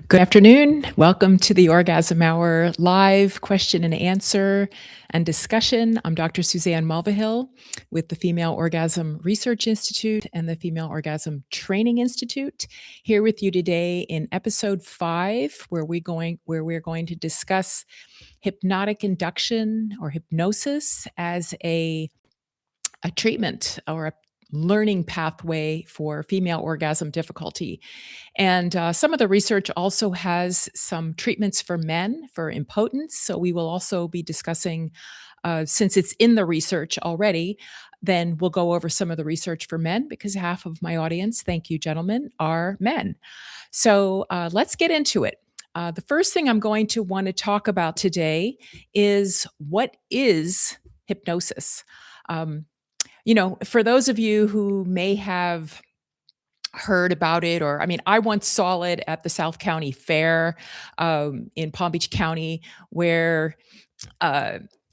Good afternoon. Welcome to the Orgasm Hour live question and answer and discussion. I'm Dr. Suzanne Mulvehill with the Female Orgasm Research Institute and the Female Orgasm Training Institute, here with you today in episode 5, where we're going to discuss hypnotic induction or hypnosis as a treatment or a learning pathway for female orgasm difficulty. And some of the research also has some treatments for men for impotence. So we will also be discussing, since it's in the research already, then we'll go over some of the research for men because half of my audience, thank you, gentlemen, are men. So let's get into it. The first thing I'm going to want to talk about today is what is hypnosis? For those of you who may have heard about it, or I once saw it at the South County Fair in Palm Beach County, where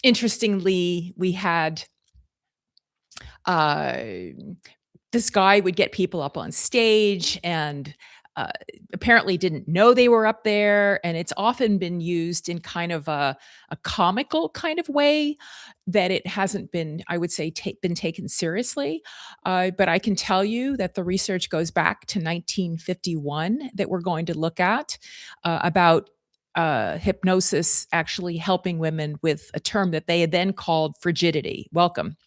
interestingly we had uh, this guy would get people up on stage and apparently didn't know they were up there. And it's often been used in kind of a comical kind of way that it hasn't been, I would say, been taken seriously. But I can tell you that the research goes back to 1951 that we're going to look at about hypnosis actually helping women with a term that they had then called frigidity. Welcome.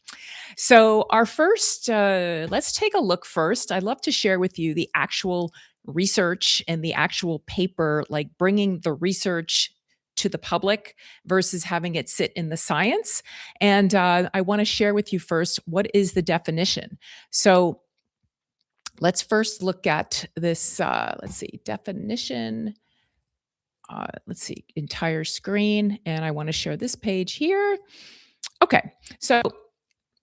So, our first, let's take a look first. I'd love to share with you the actual research and the actual paper, like bringing the research to the public versus having it sit in the science. And I want to share with you first what is the definition. So, let's first look at this. Let's see, definition. Let's see, entire screen. And I want to share this page here. Okay, so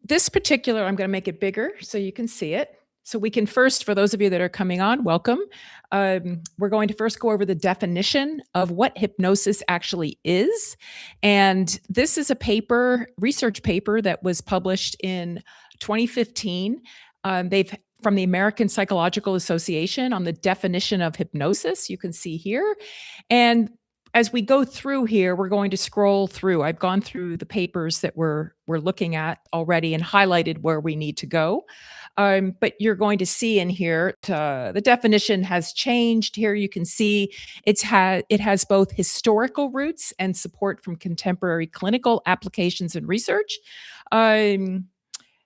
this particular, I'm going to make it bigger so you can see it. So we can first, for those of you that are coming on, welcome. We're going to first go over the definition of what hypnosis actually is. And this is a paper, research paper that was published in 2015. They've from the American Psychological Association on the definition of hypnosis, you can see here. And as we go through here, we're going to scroll through. I've gone through the papers that we're looking at already and highlighted where we need to go. But you're going to see in here, the definition has changed. Here you can see it has both historical roots and support from contemporary clinical applications and research.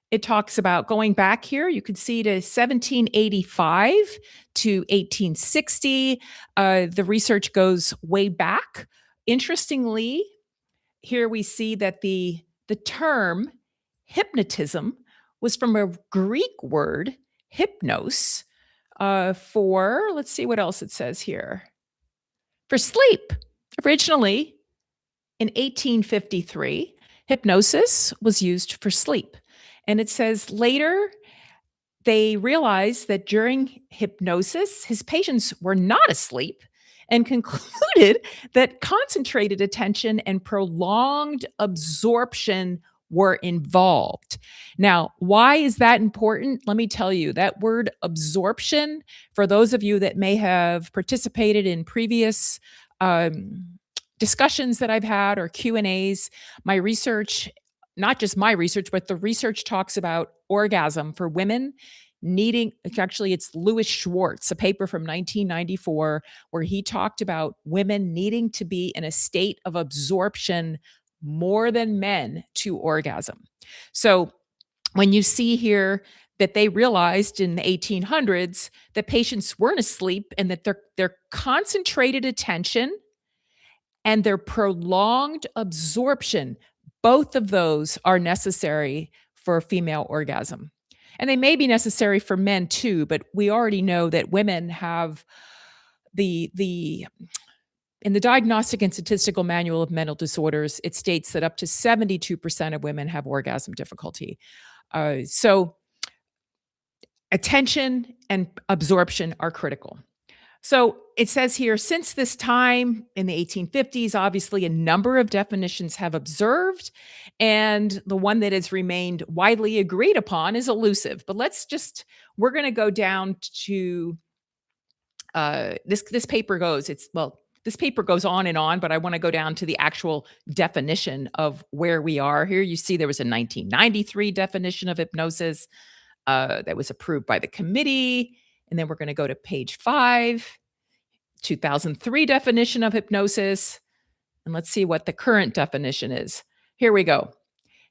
It talks about going back here. You can see to 1785 to 1860. The research goes way back. Interestingly, here we see that the term hypnotism was from a Greek word, hypnos, for, let's see what else it says here, for sleep. Originally, in 1853, hypnosis was used for sleep. And it says later, they realized that during hypnosis, his patients were not asleep and concluded that concentrated attention and prolonged absorption were involved. Now, why is that important? Let me tell you, that word absorption, for those of you that may have participated in previous discussions that I've had or Q&As, my research, not just my research, but the research talks about orgasm for women needing, actually it's Louis Schwartz, a paper from 1994, where he talked about women needing to be in a state of absorption more than men to orgasm. So when you see here that they realized in the 1800s that patients weren't asleep and that their concentrated attention and their prolonged absorption, both of those are necessary for a female orgasm. And they may be necessary for men too, but we already know that women have in the Diagnostic and Statistical Manual of Mental Disorders, it states that up to 72% of women have orgasm difficulty. So attention and absorption are critical. So it says here, since this time in the 1850s, obviously a number of definitions have observed, and the one that has remained widely agreed upon is elusive. But we're going to go down to This paper goes it's well, this paper goes on and on, but I wanna go down to the actual definition of where we are. Here you see there was a 1993 definition of hypnosis, that was approved by the committee, and then we're gonna go to page 5, 2003 definition of hypnosis, and let's see what the current definition is. Here we go.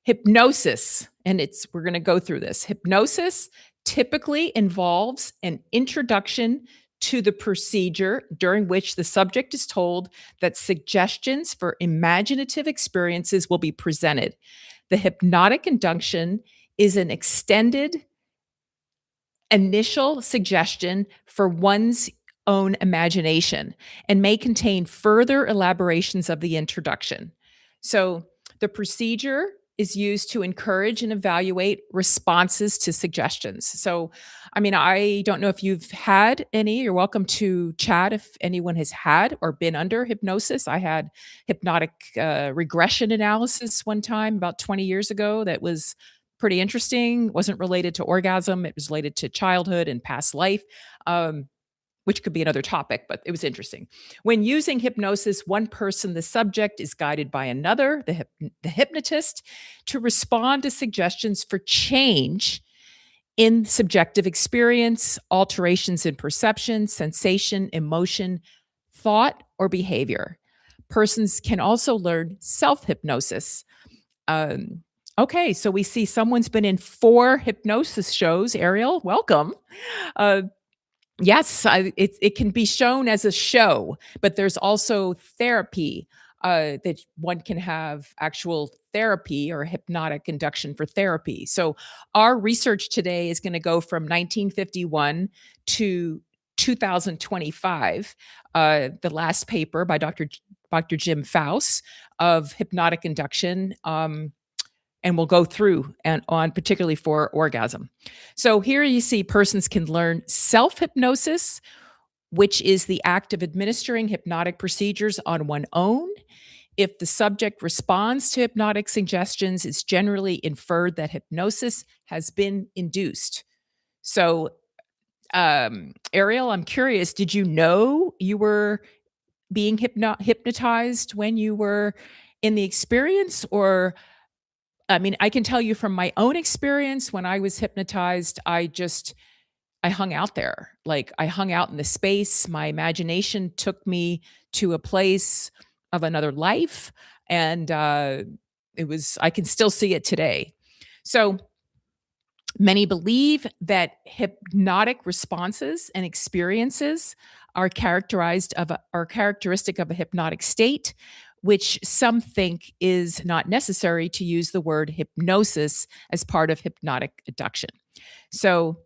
Hypnosis, and we're going to go through this. Hypnosis typically involves an introduction to the procedure during which the subject is told that suggestions for imaginative experiences will be presented. The hypnotic induction is an extended initial suggestion for one's own imagination and may contain further elaborations of the introduction. So, the procedure is used to encourage and evaluate responses to suggestions. So, I mean, I don't know if you've had any. You're welcome to chat if anyone has had or been under hypnosis. I had hypnotic regression analysis one time about 20 years ago that was pretty interesting. Wasn't related to orgasm, it was related to childhood and past life. Which could be another topic, but it was interesting. When using hypnosis, one person, the subject, is guided by another, the hypnotist, to respond to suggestions for change in subjective experience, alterations in perception, sensation, emotion, thought, or behavior. Persons can also learn self hypnosis. Okay, so we see someone's been in 4 hypnosis shows. Ariel, welcome. Uh, Yes, it can be shown as a show, but there's also therapy, that one can have actual therapy or hypnotic induction for therapy. So our research today is gonna go from 1951 to 2025. The last paper by Dr. Jim Faust of hypnotic induction, and we'll go through and on particularly for orgasm. So here you see persons can learn self-hypnosis, which is the act of administering hypnotic procedures on one own. If the subject responds to hypnotic suggestions, it's generally inferred that hypnosis has been induced. So, Ariel, I'm curious, did you know you were being hypnotized when you were in the experience? Or I mean, I can tell you from my own experience, when I was hypnotized, I hung out there. Like, I hung out in the space. My imagination took me to a place of another life, and, I can still see it today. So, many believe that hypnotic responses and experiences are characteristic of a hypnotic state, which some think is not necessary to use the word hypnosis as part of hypnotic induction. So,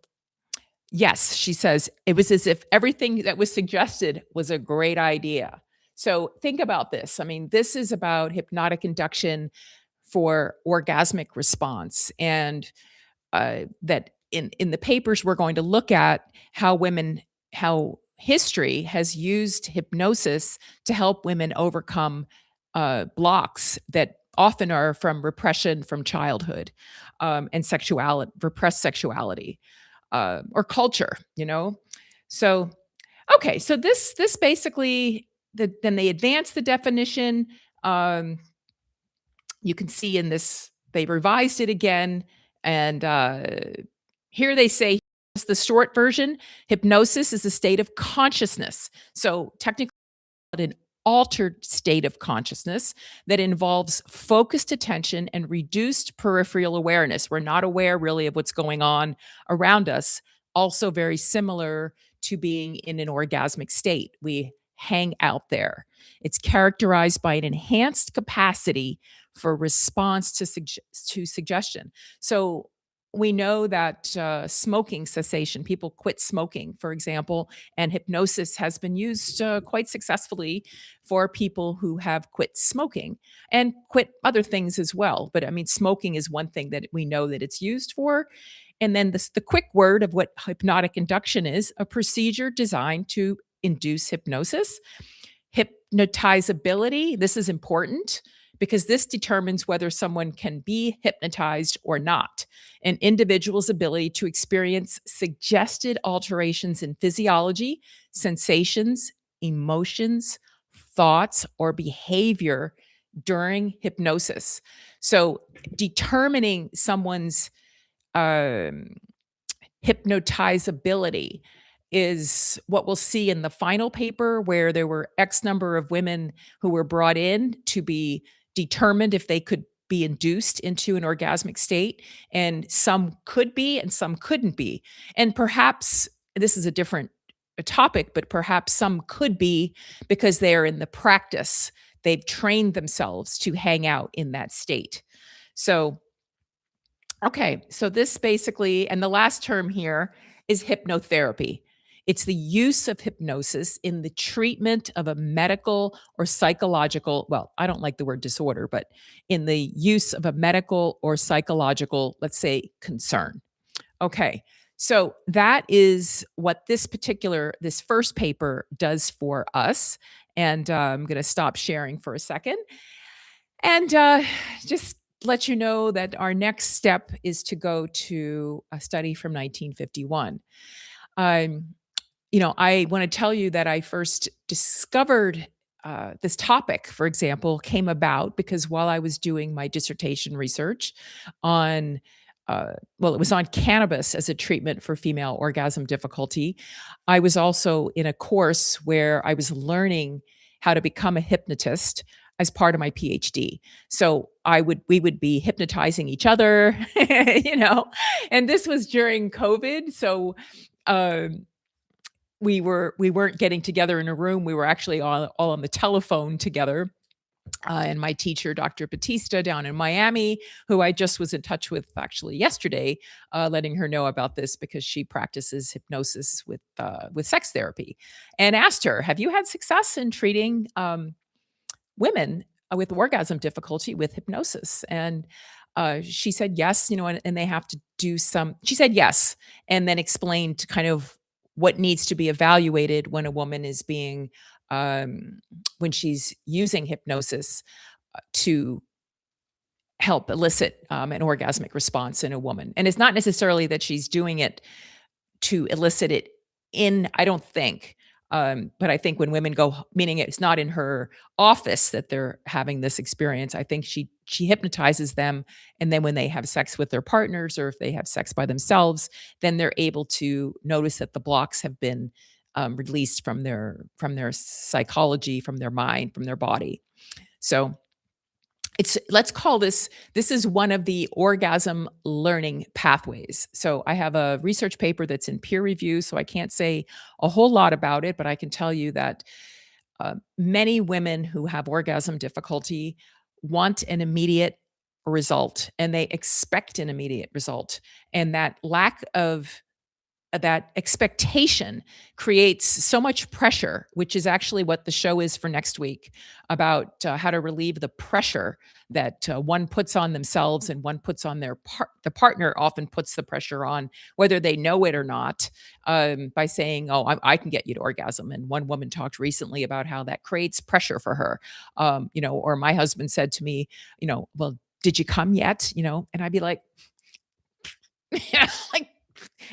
yes, she says it was as if everything that was suggested was a great idea. So, think about this. I mean, this is about hypnotic induction for orgasmic response, and that in the papers we're going to look at how history has used hypnosis to help women overcome blocks that often are from repression from childhood, and sexuality, repressed sexuality, or culture, you know. So okay, so this basically then they advance the definition. um, you can see in this, they revised it again, and here they say, it's the short version: hypnosis is a state of consciousness. So technically, an altered state of consciousness that involves focused attention and reduced peripheral awareness. We're not aware really of what's going on around us. Also, very similar to being in an orgasmic state. We hang out there. It's characterized by an enhanced capacity for response to suggestion. So, we know that smoking cessation, people quit smoking, for example, and hypnosis has been used quite successfully for people who have quit smoking and quit other things as well. But I mean, smoking is one thing that we know that it's used for. And then the quick word of what hypnotic induction is: a procedure designed to induce hypnosis. Hypnotizability, this is important because this determines whether someone can be hypnotized or not. An individual's ability to experience suggested alterations in physiology, sensations, emotions, thoughts, or behavior during hypnosis. So, determining someone's um, hypnotizability is what we'll see in the final paper, where there were X number of women who were brought in to be determined if they could be induced into an orgasmic state, and some could be and some couldn't be. And perhaps this is a different topic, but perhaps some could be because they are in the practice. They've trained themselves to hang out in that state. So, okay, so this basically, and the last term here is hypnotherapy. It's the use of hypnosis in the treatment of a medical or psychological, well, I don't like the word disorder, but in the use of a medical or psychological, let's say, concern. Okay, so that is what this first paper does for us. And I'm going to stop sharing for a second. And just let you know that our next step is to go to a study from 1951. Um, I want to tell you that I first discovered this topic, for example, came about because while I was doing my dissertation research on, well, it was on cannabis as a treatment for female orgasm difficulty. I was also in a course where I was learning how to become a hypnotist as part of my PhD. So we would be hypnotizing each other, you know, and this was during COVID. So, um, we weren't getting together in a room. We were actually all on the telephone together. And my teacher, Dr. Batista, down in Miami, who I just was in touch with actually yesterday, letting her know about this because she practices hypnosis with sex therapy, and asked her, "Have you had success in treating women with orgasm difficulty with hypnosis?" And she said yes, and they have to do some. She said yes, and then explained kind of what needs to be evaluated when a woman is being when she's using hypnosis to help elicit an orgasmic response in a woman. And it's not necessarily that she's doing it to elicit it I don't think. But I think when women go, meaning it's not in her office that they're having this experience. I think she hypnotizes them, and then when they have sex with their partners, or if they have sex by themselves, then they're able to notice that the blocks have been released from their psychology, from their mind, from their body. So let's call this is one of the orgasm learning pathways. So I have a research paper that's in peer review, so I can't say a whole lot about it, but I can tell you that many women who have orgasm difficulty want an immediate result, and they expect an immediate result. And that lack of that expectation creates so much pressure, which is actually what the show is for next week, about how to relieve the pressure that one puts on themselves and one puts on the partner often puts the pressure on, whether they know it or not, by saying, "Oh, I can get you to orgasm." And one woman talked recently about how that creates pressure for her. Or my husband said to me, "Well, did you come yet?" And I'd be like, yeah, like,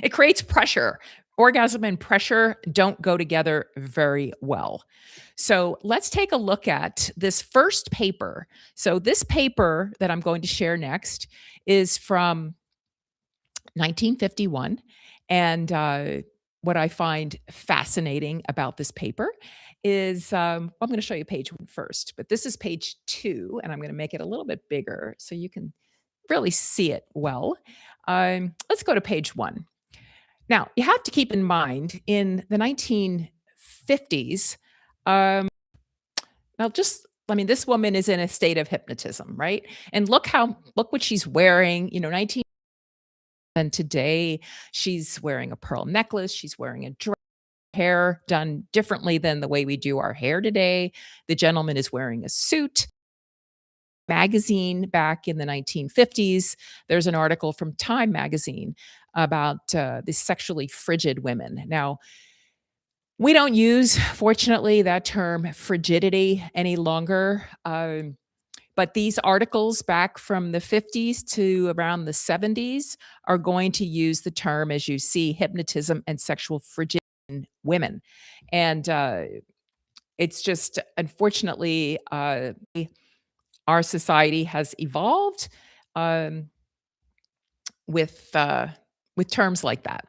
it creates pressure. Orgasm and pressure don't go together very well. So let's take a look at this first paper. So this paper that I'm going to share next is from 1951. And what I find fascinating about this paper is I'm going to show you page one first, but this is page two, and I'm going to make it a little bit bigger so you can really see it well. Let's go to page one. Now, you have to keep in mind in the 1950s, um, this woman is in a state of hypnotism, right? And look what she's wearing, 19, and today she's wearing a pearl necklace, she's wearing a dress, hair done differently than the way we do our hair today. The gentleman is wearing a suit. Magazine back in the 1950s, there's an article from Time magazine about the sexually frigid women. Now, we don't use, fortunately, that term frigidity any longer. But these articles back from the 50s to around the 70s are going to use the term, as you see, hypnotism and sexual frigidity in women. And it's just unfortunately, our society has evolved um, with with terms like that.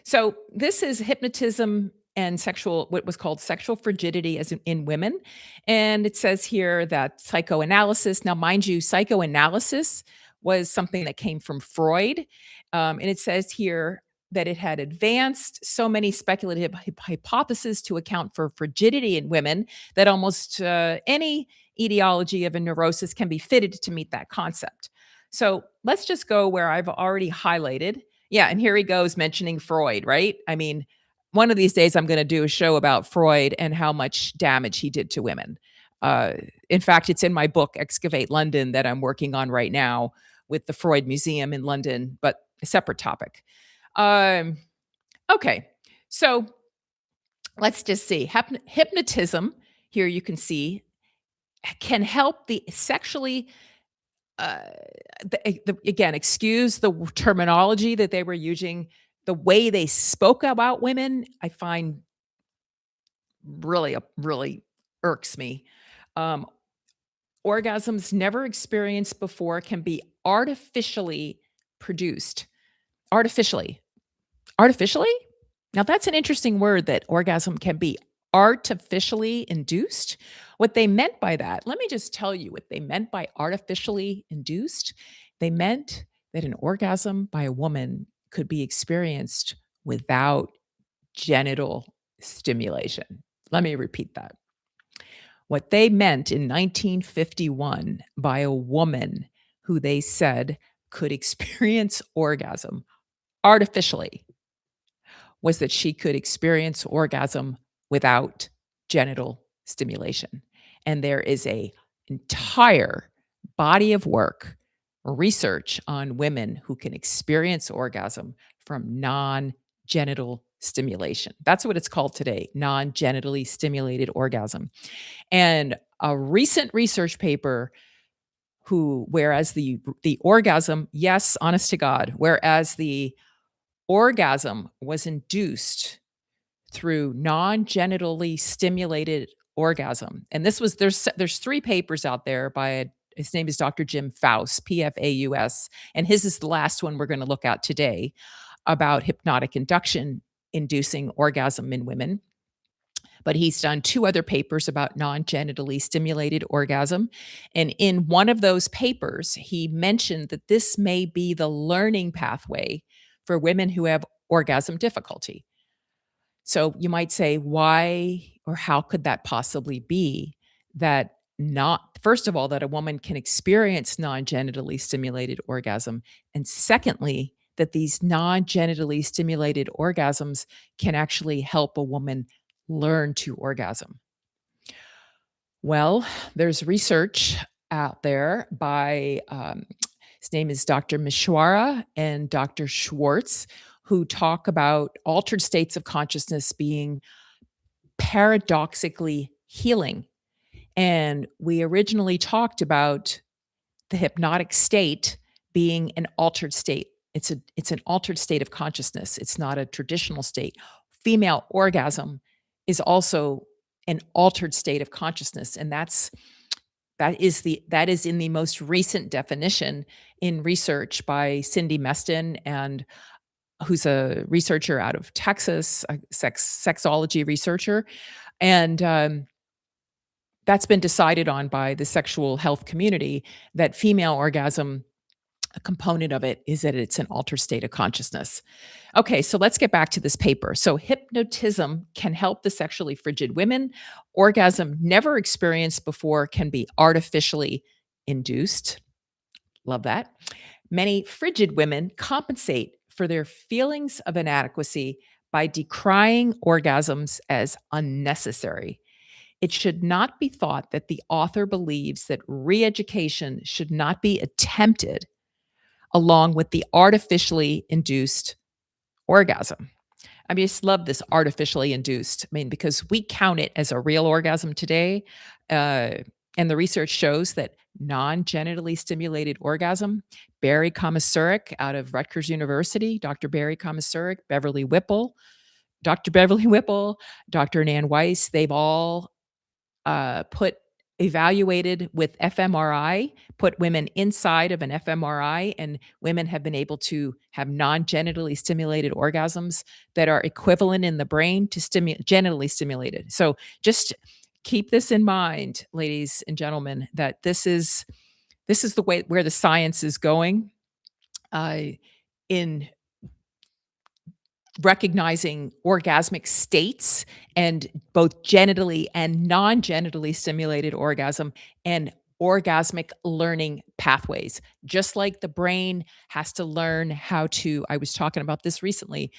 So this is hypnotism and sexual, what was called sexual frigidity as in women. And it says here that psychoanalysis, now mind you, psychoanalysis was something that came from Freud. And it says here that it had advanced so many speculative hypotheses to account for frigidity in women that almost any etiology of a neurosis can be fitted to meet that concept. So let's just go where I've already highlighted. Yeah, and here he goes mentioning Freud, right? I mean, one of these days I'm gonna do a show about Freud and how much damage he did to women. Uh, in fact, it's in my book, Excavate London, that I'm working on right now with the Freud Museum in London, but a separate topic. Um, okay, so let's just see. Hypnotism, here you can see, can help the sexually uh, again, excuse the terminology that they were using. The way they spoke about women, I find really irks me. Um, Orgasms never experienced before can be artificially produced. Artificially. Artificially? Now that's an interesting word, that orgasm can be artificially induced. What they meant by that, let me just tell you what they meant by artificially induced. They meant that an orgasm by a woman could be experienced without genital stimulation. Let me repeat that. What they meant in 1951 by a woman who they said could experience orgasm artificially was that she could experience orgasm without genital stimulation. And there is a entire body of work, research on women who can experience orgasm from non-genital stimulation. That's what it's called today, non-genitally stimulated orgasm. And a recent research paper, whereas the orgasm, yes, honest to God, whereas the orgasm was induced through non-genitally stimulated orgasm. And this was there's 3 papers out there by his name is Dr. Jim Faus, Pfaus, and his is the last one we're gonna look at today about hypnotic induction inducing orgasm in women. But he's done 2 other papers about non-genitally stimulated orgasm. And in one of those papers, he mentioned that this may be the learning pathway for women who have orgasm difficulty. So you might say, why or how could that possibly be that not, first of all, that a woman can experience non genitally stimulated orgasm? And secondly, that these non genitally stimulated orgasms can actually help a woman learn to orgasm. Well, there's research out there by, his name is Dr. Mishwara and Dr. Schwartz, who talk about altered states of consciousness being paradoxically healing. And we originally talked about the hypnotic state being an altered state. It's an altered state of consciousness. It's not a traditional state. Female orgasm is also an altered state of consciousness, and that is in the most recent definition in research by Cindy Meston, and who's a researcher out of Texas, a sexology researcher, and that's been decided on by the sexual health community, that female orgasm, a component of it is that it's an altered state of consciousness. Okay, so let's get back to this paper. So hypnotism can help the sexually frigid women. Orgasm never experienced before can be artificially induced. Love that. Many frigid women compensate for their feelings of inadequacy by decrying orgasms as unnecessary. It should not be thought that the author believes that re education should not be attempted along with the artificially induced orgasm. I mean, I just love this artificially induced. I mean, because we count it as a real orgasm today. Uh, And the research shows that non-genitally stimulated orgasm, Barry Komisarek out of Rutgers University, Dr. Barry Komisarek, Dr. Beverly Whipple, Dr. Nan Weiss, they've all put evaluated with fMRI, put women inside of an fMRI, and women have been able to have non-genitally stimulated orgasms that are equivalent in the brain to genitally stimulated. So just keep this in mind, ladies and gentlemen, that this is the way where the science is going uh, in recognizing orgasmic states and both genitally and non-genitally stimulated orgasm and orgasmic learning pathways. Just like the brain has to learn how to, I was talking about this recently,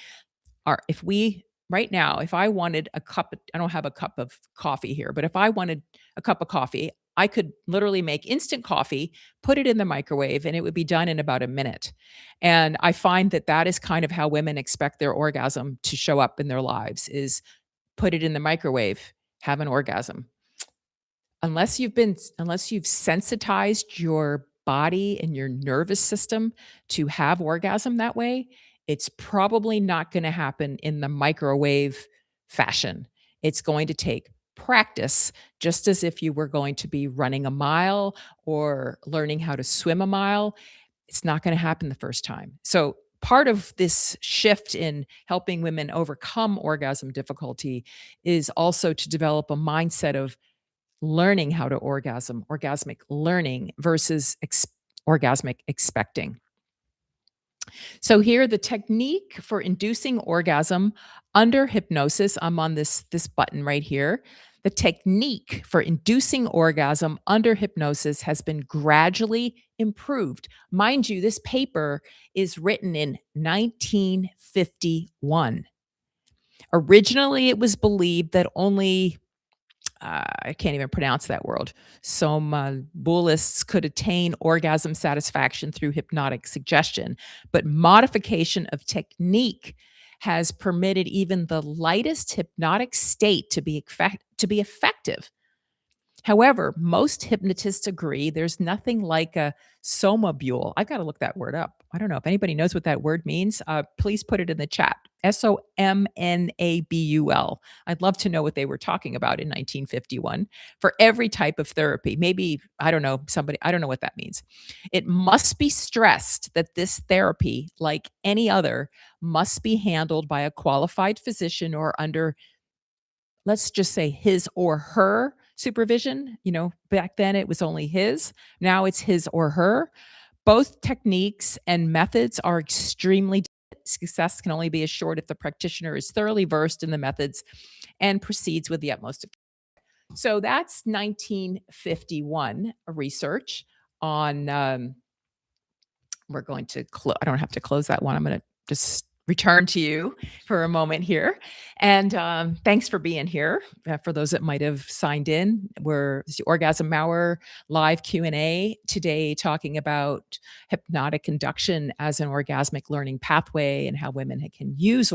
are if we right now, if I wanted a cup, I don't have a cup of coffee here, but if I wanted a cup of coffee, I could literally make instant coffee, put it in the microwave, and it would be done in about a minute. And I find that that is kind of how women expect their orgasm to show up in their lives is put it in the microwave, have an orgasm. Unless you've sensitized your body and your nervous system to have orgasm that way, it's probably not gonna happen in the microwave fashion. It's going to take practice, just as if you were going to be running a mile or learning how to swim a mile. It's not gonna happen the first time. So, part of this shift in helping women overcome orgasm difficulty is also to develop a mindset of learning how to orgasmic learning versus orgasmic expecting. So here the technique for inducing orgasm under hypnosis, I'm on this button right here. The technique for inducing orgasm under hypnosis has been gradually improved. Mind you, this paper is written in 1951. Originally, it was believed that only I can't even pronounce that word. Somnambulists could attain orgasm satisfaction through hypnotic suggestion, but modification of technique has permitted even the lightest hypnotic state to be effective. However, most hypnotists agree there's nothing like a somnambule. I got to look that word up. I don't know if anybody knows what that word means. Please put it in the chat. Somnambul. I'd love to know what they were talking about in 1951 for every type of therapy. Maybe, I don't know, I don't know what that means. It must be stressed that this therapy, like any other, must be handled by a qualified physician or under, let's just say, his or her supervision. Back then it was only his. Now it's his or her. Both techniques and methods are extremely success can only be assured if the practitioner is thoroughly versed in the methods and proceeds with the utmost. So that's 1951 research on we're going to I don't have to close that one. I'm going to just return to you for a moment here. And thanks for being here. For those that might have signed in, we're the Orgasm Hour live Q&A today, talking about hypnotic induction as an orgasmic learning pathway and how women can use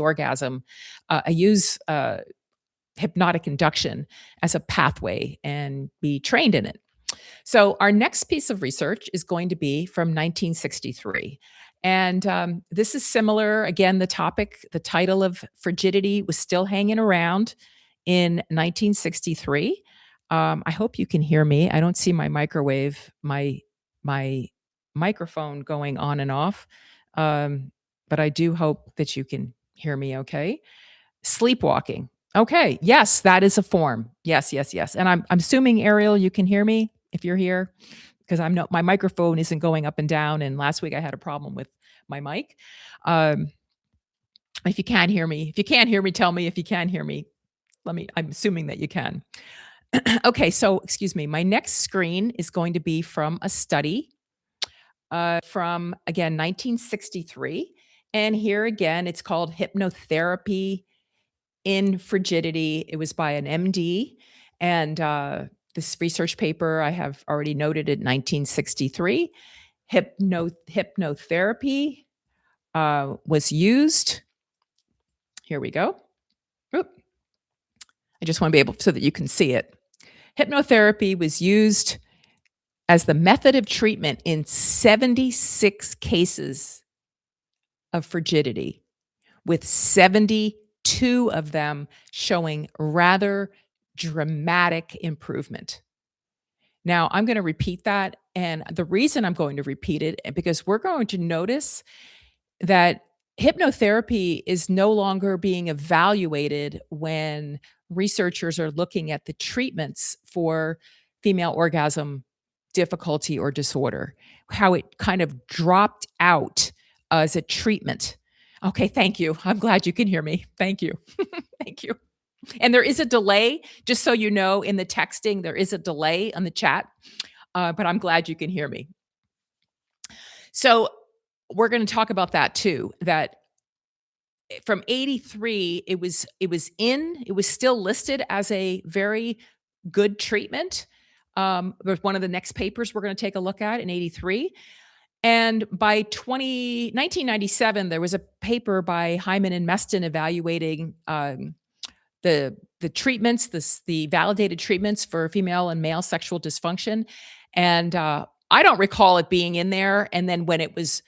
hypnotic induction as a pathway and be trained in it. So our next piece of research is going to be from 1963. And this is similar. Again, the title of frigidity was still hanging around in 1963. I hope you can hear me. I don't see my microphone going on and off, but I do hope that you can hear me okay. Sleepwalking. Okay. Yes, that is a form. Yes, yes, yes. And I'm assuming, Ariel, you can hear me if you're here, because my microphone isn't going up and down. And last week I had a problem with my mic. If you can't hear me, tell me. If you can hear me, I'm assuming that you can. Okay. So, excuse me. My next screen is going to be from a study from, again, 1963. And here again, it's called Hypnotherapy in Frigidity. It was by an MD. And this research paper I have already noted in 1963. Hypnotherapy was used. Here we go. Oop. I just want to be able so that you can see it. Hypnotherapy was used as the method of treatment in 76 cases of frigidity, with 72 of them showing rather dramatic improvement. Now, I'm going to repeat that. And the reason I'm going to repeat it, because we're going to notice that hypnotherapy is no longer being evaluated when researchers are looking at the treatments for female orgasm difficulty or disorder, how it kind of dropped out as a treatment. Okay, thank you. I'm glad you can hear me. Thank you. Thank you. And there is a delay, just so you know, in the texting, there is a delay on the chat, but I'm glad you can hear me. So we're going to talk about that too. That from 83, it was still listed as a very good treatment. There's one of the next papers we're going to take a look at in 83. And by 1997, there was a paper by Hyman and Meston evaluating the treatments, the validated treatments for female and male sexual dysfunction. And I don't recall it being in there. And then when it was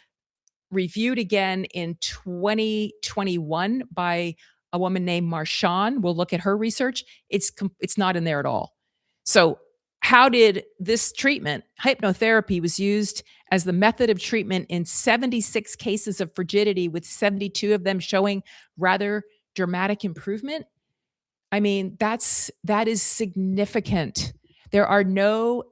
reviewed again in 2021 by a woman named Marchand, we'll look at her research. It's not in there at all. So how did this treatment, hypnotherapy, was used as the method of treatment in 76 cases of frigidity, with 72 of them showing rather dramatic improvement? I mean, that is significant. There are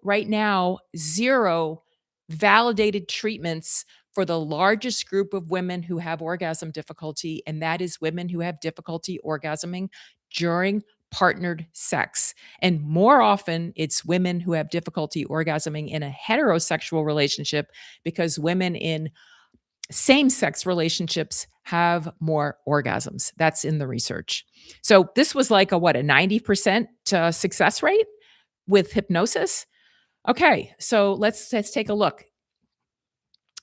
right now, 0 validated treatments for the largest group of women who have orgasm difficulty, and that is women who have difficulty orgasming during partnered sex. And more often, it's women who have difficulty orgasming in a heterosexual relationship, because women in same-sex relationships have more orgasms. That's in the research. So this was like a 90% success rate with hypnosis. Okay, so let's take a look.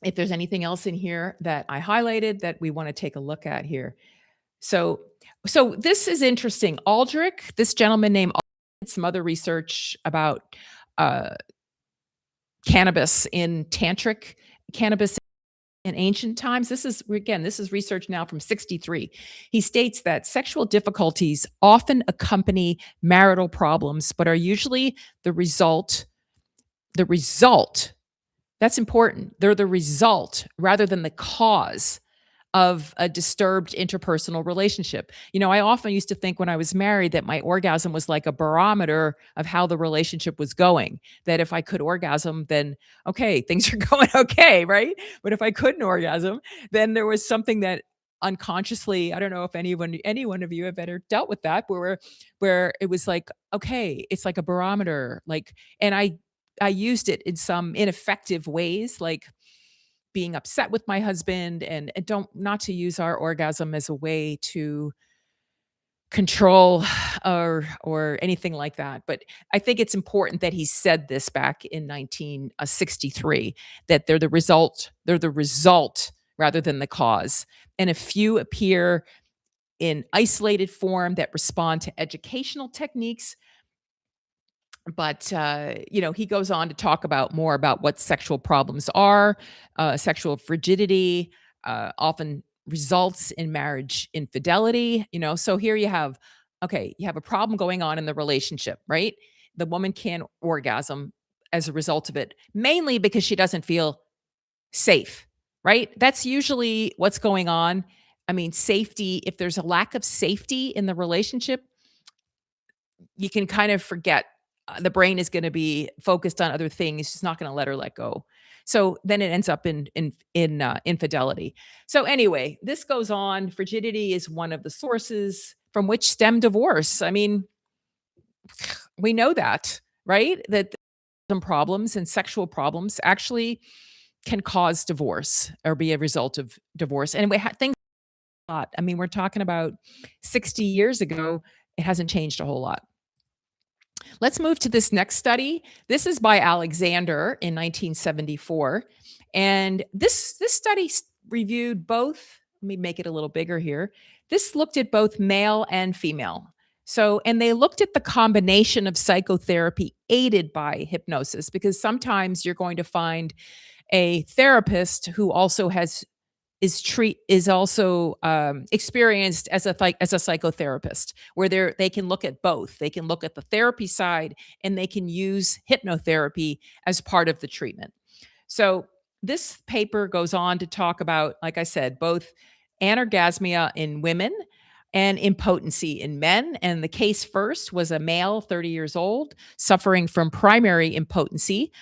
If there's anything else in here that I highlighted that we want to take a look at here. So this is interesting. Aldrich, this gentleman named Aldrich, did some other research about cannabis in tantric cannabis in ancient times. This is research now from 63. He states that sexual difficulties often accompany marital problems, but are usually the result. That's important. They're the result rather than the cause of a disturbed interpersonal relationship. I often used to think when I was married that my orgasm was like a barometer of how the relationship was going. That if I could orgasm, then okay, things are going okay, right? But if I couldn't orgasm, then there was something that unconsciously, I don't know if any one of you have ever dealt with that, where it was like, okay, it's like a barometer, like, and I used it in some ineffective ways, like being upset with my husband, and don't not to use our orgasm as a way to control or anything like that. But I think it's important that he said this back in 1963, that they're the result rather than the cause. And a few appear in isolated form that respond to educational techniques. But he goes on to talk about more about what sexual problems are. Sexual frigidity often results in marriage infidelity. So here you have, okay, you have a problem going on in the relationship, right? The woman can't orgasm as a result of it, mainly because she doesn't feel safe, right? That's usually what's going on. I mean, safety, if there's a lack of safety in the relationship, you can kind of forget. The brain is going to be focused on other things. It's not going to let her let go. So then it ends up in infidelity. So anyway, this goes on. Frigidity is one of the sources from which stem divorce. I mean, we know that, right? That some problems and sexual problems actually can cause divorce or be a result of divorce. And things a lot. I mean, we're talking about 60 years ago. It hasn't changed a whole lot. Let's move to this next study. This is by Alexander in 1974. And this study reviewed both, let me make it a little bigger here. This looked at both male and female. So, and they looked at the combination of psychotherapy aided by hypnosis, because sometimes you're going to find a therapist who also has is also experienced as as a psychotherapist, where they can look at both. They can look at the therapy side, and they can use hypnotherapy as part of the treatment. So this paper goes on to talk about, like I said, both anorgasmia in women and impotency in men. And the case first was a male, 30 years old, suffering from primary impotency.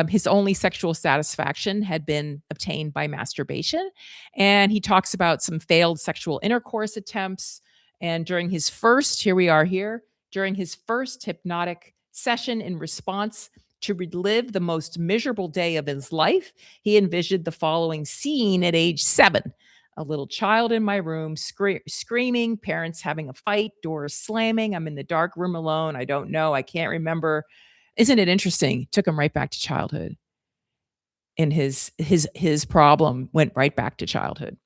His only sexual satisfaction had been obtained by masturbation. And he talks about some failed sexual intercourse attempts. And during his first, here we are here, during his first hypnotic session, in response to relive the most miserable day of his life, he envisioned the following scene at age 7: a little child in my room, screaming, parents having a fight, doors slamming. I'm in the dark room alone. I don't know. I can't remember. Isn't it interesting? Took him right back to childhood. And his problem went right back to childhood.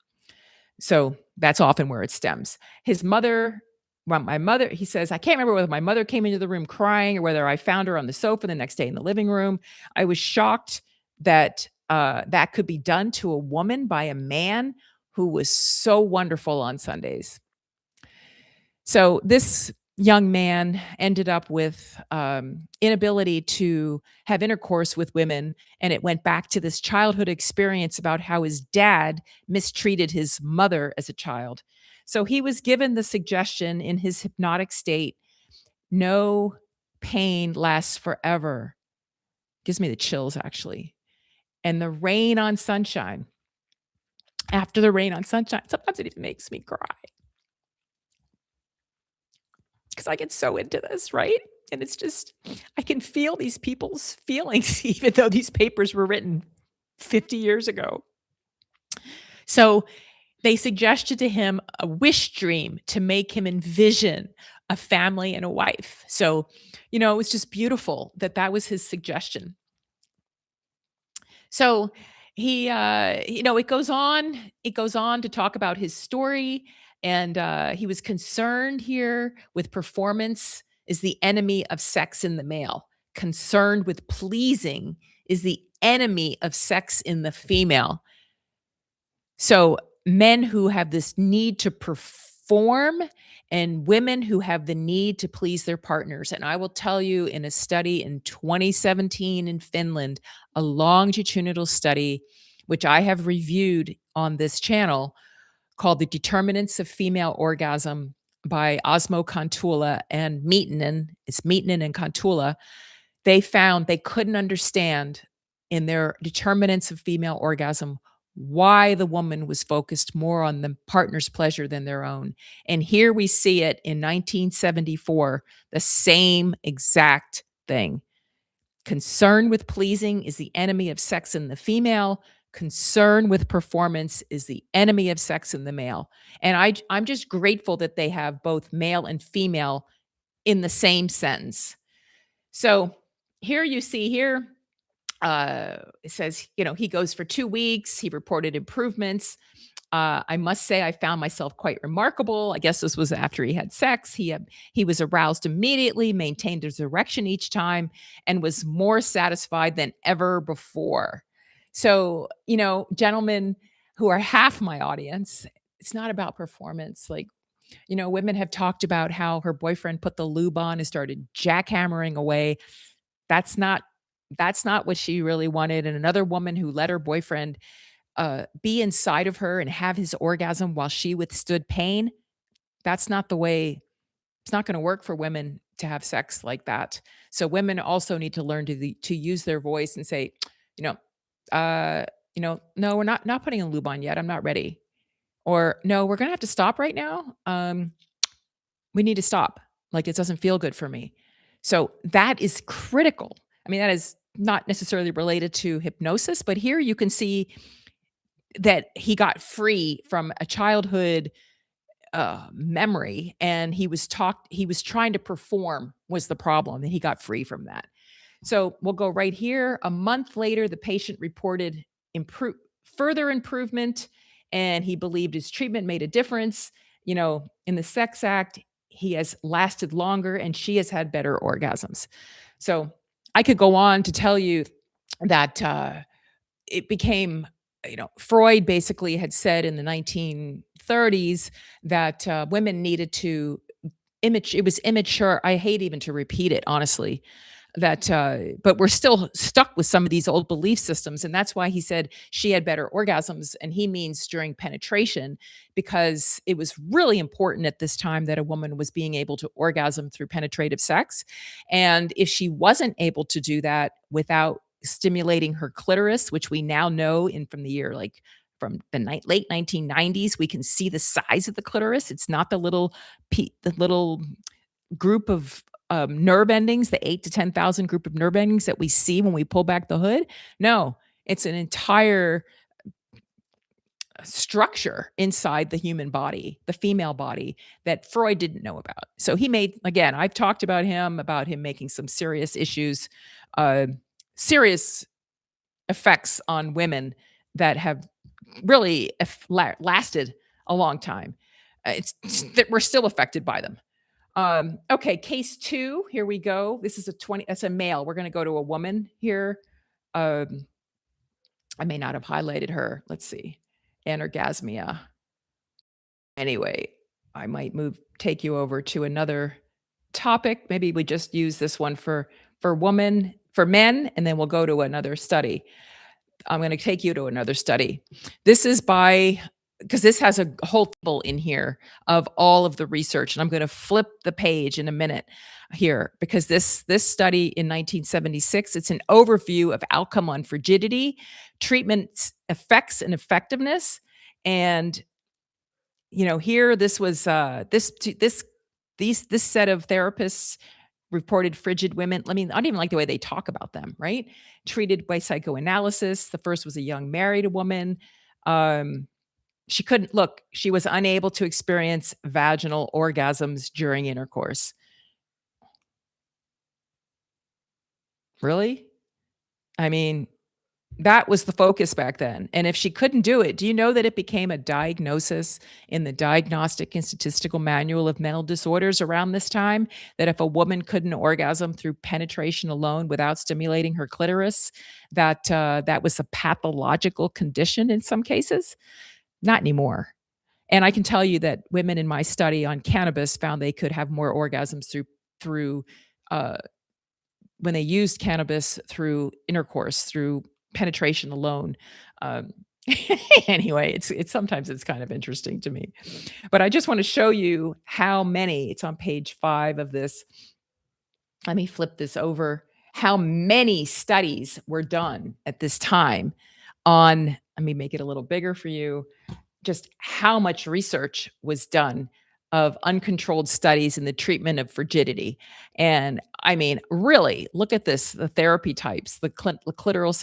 So that's often where it stems. His mother, well, my mother, he says, I can't remember whether my mother came into the room crying or whether I found her on the sofa the next day in the living room. I was shocked that that could be done to a woman by a man who was so wonderful on Sundays. So this young man ended up with inability to have intercourse with women, and it went back to this childhood experience about how his dad mistreated his mother as a child. So he was given the suggestion in his hypnotic state, no pain lasts forever. Gives me the chills, actually. And the rain on sunshine, after the rain on sunshine, sometimes it even makes me cry, because I get so into this, right? And it's just, I can feel these people's feelings, even though these papers were written 50 years ago. So they suggested to him a wish dream to make him envision a family and a wife. So, it was just beautiful that that was his suggestion. So it goes on to talk about his story, and he was concerned here with performance is the enemy of sex in the male. Concerned with pleasing is the enemy of sex in the female. So men who have this need to perform and women who have the need to please their partners. And I will tell you, in a study in 2017 in Finland, a longitudinal study, which I have reviewed on this channel, called The Determinants of Female Orgasm by Osmo Kontula and Meitinen. It's Meitinen and Kontula. They found they couldn't understand in their determinants of female orgasm why the woman was focused more on the partner's pleasure than their own. And here we see it in 1974, the same exact thing. Concern with pleasing is the enemy of sex in the female. Concern with performance is the enemy of sex in the male. And I'm just grateful that they have both male and female in the same sentence. So here you see here, it says, he goes for 2 weeks. He reported improvements. I must say, I found myself quite remarkable. I guess this was after he had sex. He was aroused immediately, maintained his erection each time, and was more satisfied than ever before. So, gentlemen who are half my audience, it's not about performance. Like, women have talked about how her boyfriend put the lube on and started jackhammering away. That's not that's not what she really wanted. And another woman who let her boyfriend be inside of her and have his orgasm while she withstood pain. That's not the way. It's not going to work for women to have sex like that. So women also need to learn to use their voice and say, you know, no, we're not putting a lube on yet. I'm not ready. Or no, we're going to have to stop right now. We need to stop. Like, it doesn't feel good for me. So that is critical. I mean, that is not necessarily related to hypnosis, but here you can see that he got free from a childhood memory, and he was trying to perform was the problem, and he got free from that. So we'll go right here. A month later, the patient reported further improvement, and he believed his treatment made a difference. In the sex act, he has lasted longer and she has had better orgasms. So I could go on to tell you that it became, Freud basically had said in the 1930s that women needed to image, it was immature. I hate even to repeat it, honestly, that, but we're still stuck with some of these old belief systems. And that's why he said she had better orgasms. And he means during penetration, because it was really important at this time that a woman was being able to orgasm through penetrative sex. And if she wasn't able to do that without stimulating her clitoris, which we now know in from the year like from the late 1990s, we can see the size of the clitoris. It's not the little group of nerve endings, the 8 to 10,000 group of nerve endings that we see when we pull back the hood. No, it's an entire structure inside the human body, the female body, that Freud didn't know about. So he made, again, I've talked about him making some serious issues, uh, serious effects on women that have really lasted a long time. It's that we're still affected by them. Okay, case 2, here we go. This is a 20, that's a male. We're gonna go to a woman here. Um, I may not have highlighted her. Let's see. Anorgasmia. Anyway, I might take you over to another topic. Maybe we just use this one for men, and then we'll go to another study. I'm gonna take you to another study. This is by, because this has a whole table in here of all of the research, and I'm gonna flip the page in a minute here, because this study in 1976, it's an overview of outcome on frigidity, treatment effects and effectiveness, and, here this was, this set of therapists reported frigid women. I mean, I don't even like the way they talk about them, right? Treated by psychoanalysis. The first was a young married woman. Um, she couldn't look, she was unable to experience vaginal orgasms during intercourse. Really? I mean, that was the focus back then. And if she couldn't do it, do you know that it became a diagnosis in the Diagnostic and Statistical Manual of Mental Disorders around this time? That if a woman couldn't orgasm through penetration alone without stimulating her clitoris, that was a pathological condition in some cases? Not anymore. And I can tell you that women in my study on cannabis found they could have more orgasms through uh, when they used cannabis through intercourse, through penetration alone. Um, anyway, it's sometimes it's kind of interesting to me. But I just want to show you how many, it's on page 5 of this. Let me flip this over. How many studies were done at this time on, let me make it a little bigger for you, just how much research was done of uncontrolled studies in the treatment of frigidity. And I mean, really, look at this, the therapy types, the clitoral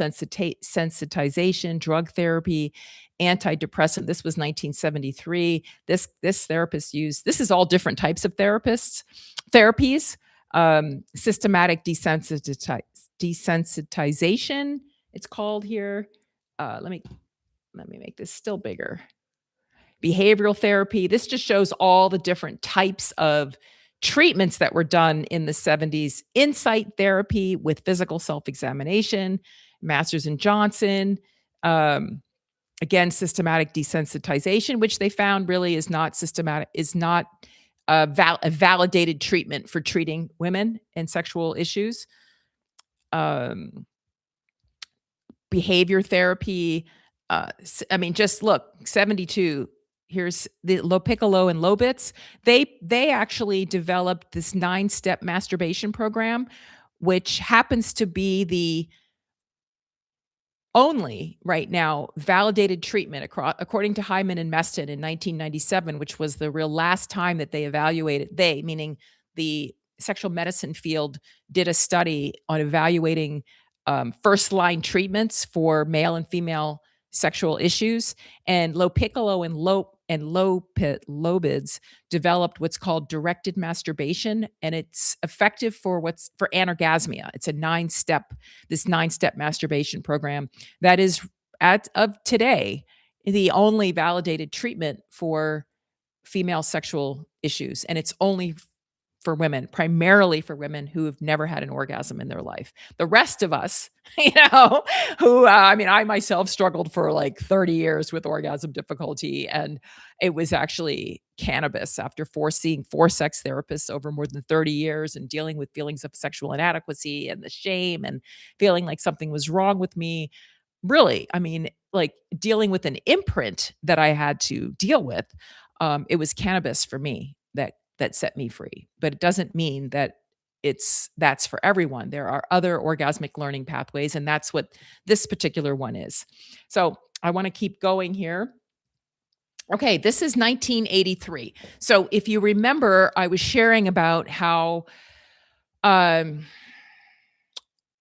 sensitization, drug therapy, antidepressant. This was 1973. This therapist used, this is all different types of therapies, systematic desensitization, it's called here. Let me make this still bigger. Behavioral therapy. This just shows all the different types of treatments that were done in the 70s. Insight therapy with physical self-examination, Masters and Johnson. Um, Again, systematic desensitization, which they found really is not systematic, is not a validated treatment for treating women and sexual issues. Um, Behavior therapy. I mean, just look, 72. Here's the Lopiccolo and Lobitz. They actually developed this 9-step masturbation program, which happens to be the only right now validated treatment according to Hyman and Meston in 1997, which was the real last time that they evaluated, they meaning the sexual medicine field did a study on evaluating first line treatments for male and female sexual issues. And Lopiccolo and Lobids developed what's called directed masturbation, and it's effective for anorgasmia. It's a 9-step masturbation program that is, of today, the only validated treatment for female sexual issues, and it's only for women, primarily for women who have never had an orgasm in their life. The rest of us, who, I mean, I myself struggled for like 30 years with orgasm difficulty, and it was actually cannabis after seeing four sex therapists over more than 30 years and dealing with feelings of sexual inadequacy and the shame and feeling like something was wrong with me. Really, I mean, like dealing with an imprint that I had to deal with, it was cannabis for me that set me free. But it doesn't mean that that's for everyone. There are other orgasmic learning pathways, and that's what this particular one is. So I want to keep going here. Okay, this is 1983. So if you remember, I was sharing about how um,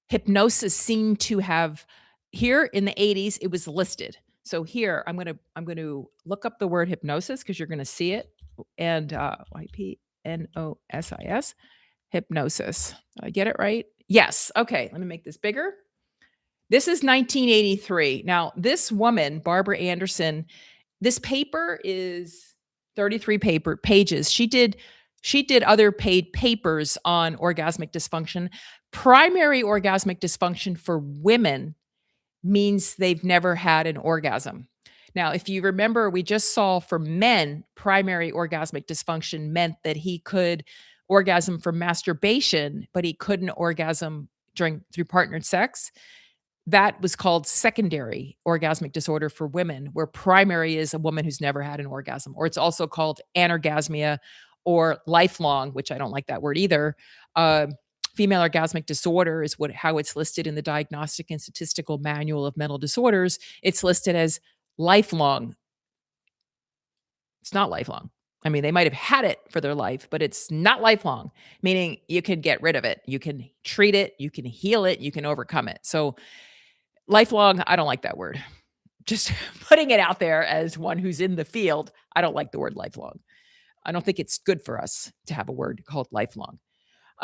hypnosis seemed to have here in the 80s it was listed. So here I'm going to look up the word hypnosis because you're going to see it, and YPNOSIS, hypnosis. Did I get it right? Yes. Okay, let me make this bigger. This is 1983. Now, this woman, Barbara Anderson, this paper is 33 pages. She did other paid papers on orgasmic dysfunction. Primary orgasmic dysfunction for women means they've never had an orgasm. Now, if you remember, we just saw for men, primary orgasmic dysfunction meant that he could orgasm from masturbation, but he couldn't orgasm through partnered sex. That was called secondary orgasmic disorder for women, where primary is a woman who's never had an orgasm, or it's also called anorgasmia or lifelong, which I don't like that word either. Uh, Female orgasmic disorder is how it's listed in the Diagnostic and Statistical Manual of Mental Disorders. It's listed as lifelong. It's not lifelong. I mean, they might have had it for their life, but it's not lifelong, meaning you can get rid of it. You can treat it, you can heal it, you can overcome it. So lifelong, I don't like that word. Just putting it out there as one who's in the field, I don't like the word lifelong. I don't think it's good for us to have a word called lifelong.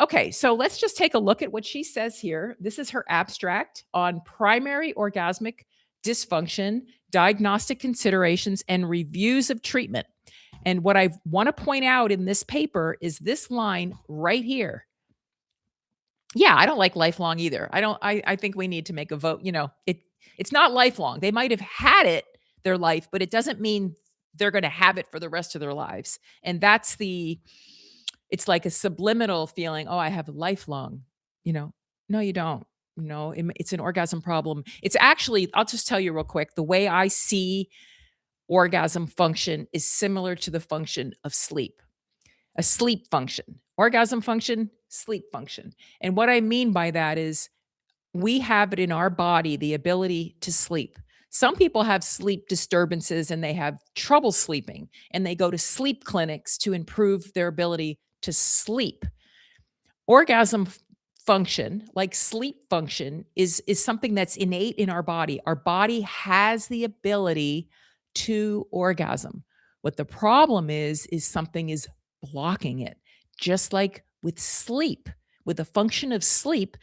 Okay, so let's just take a look at what she says here. This is her abstract on primary orgasmic dysfunction, diagnostic considerations, and reviews of treatment. And what I want to point out in this paper is this line right here. Yeah, I don't like lifelong either. I think we need to make a vote. It's not lifelong. They might have had it their life, but it doesn't mean they're going to have it for the rest of their lives. And it's like a subliminal feeling, "Oh, I have lifelong," you know? No, you don't. No, it's an orgasm problem. It's actually, I'll just tell you real quick, the way I see orgasm function is similar to the function of sleep. A sleep function. Orgasm function, sleep function. And what I mean by that is we have it in our body, the ability to sleep. Some people have sleep disturbances and they have trouble sleeping, and they go to sleep clinics to improve their ability to sleep. Orgasm function, like sleep function, is something that's innate in our body. Our body has the ability to orgasm. What the problem is something is blocking it. Just like with sleep, with the function of sleep,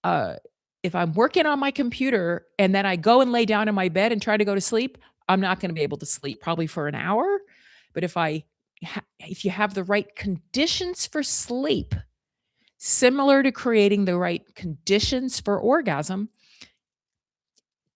if I'm working on my computer and then I go and lay down in my bed and try to go to sleep, I'm not going to be able to sleep probably for an hour. But if you have the right conditions for sleep, similar to creating the right conditions for orgasm,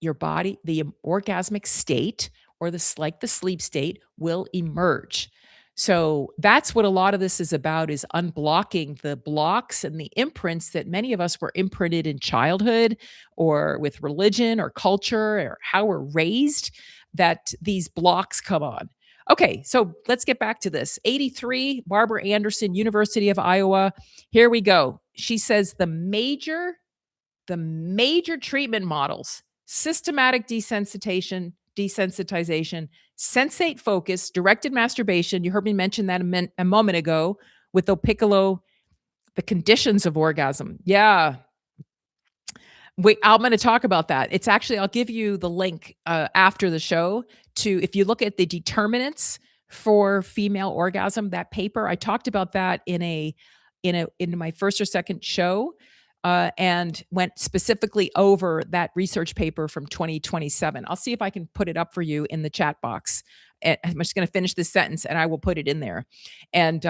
your body, the orgasmic state or like the sleep state will emerge. So that's what a lot of this is about, is unblocking the blocks and the imprints that many of us were imprinted in childhood or with religion or culture or how we're raised, that these blocks come on. Okay, so let's get back to this. 83, Barbara Anderson, University of Iowa. Here we go. She says the major treatment models: systematic desensitization, sensate focus, directed masturbation. You heard me mention that a moment ago with Piccolo, the conditions of orgasm. Yeah. I'm going to talk about that. It's actually, I'll give you the link after the show if you look at the determinants for female orgasm, that paper, I talked about that in my first or second show. and went specifically over that research paper from 2027. I'll see if I can put it up for you in the chat box. I'm just going to finish this sentence and I will put it in there. And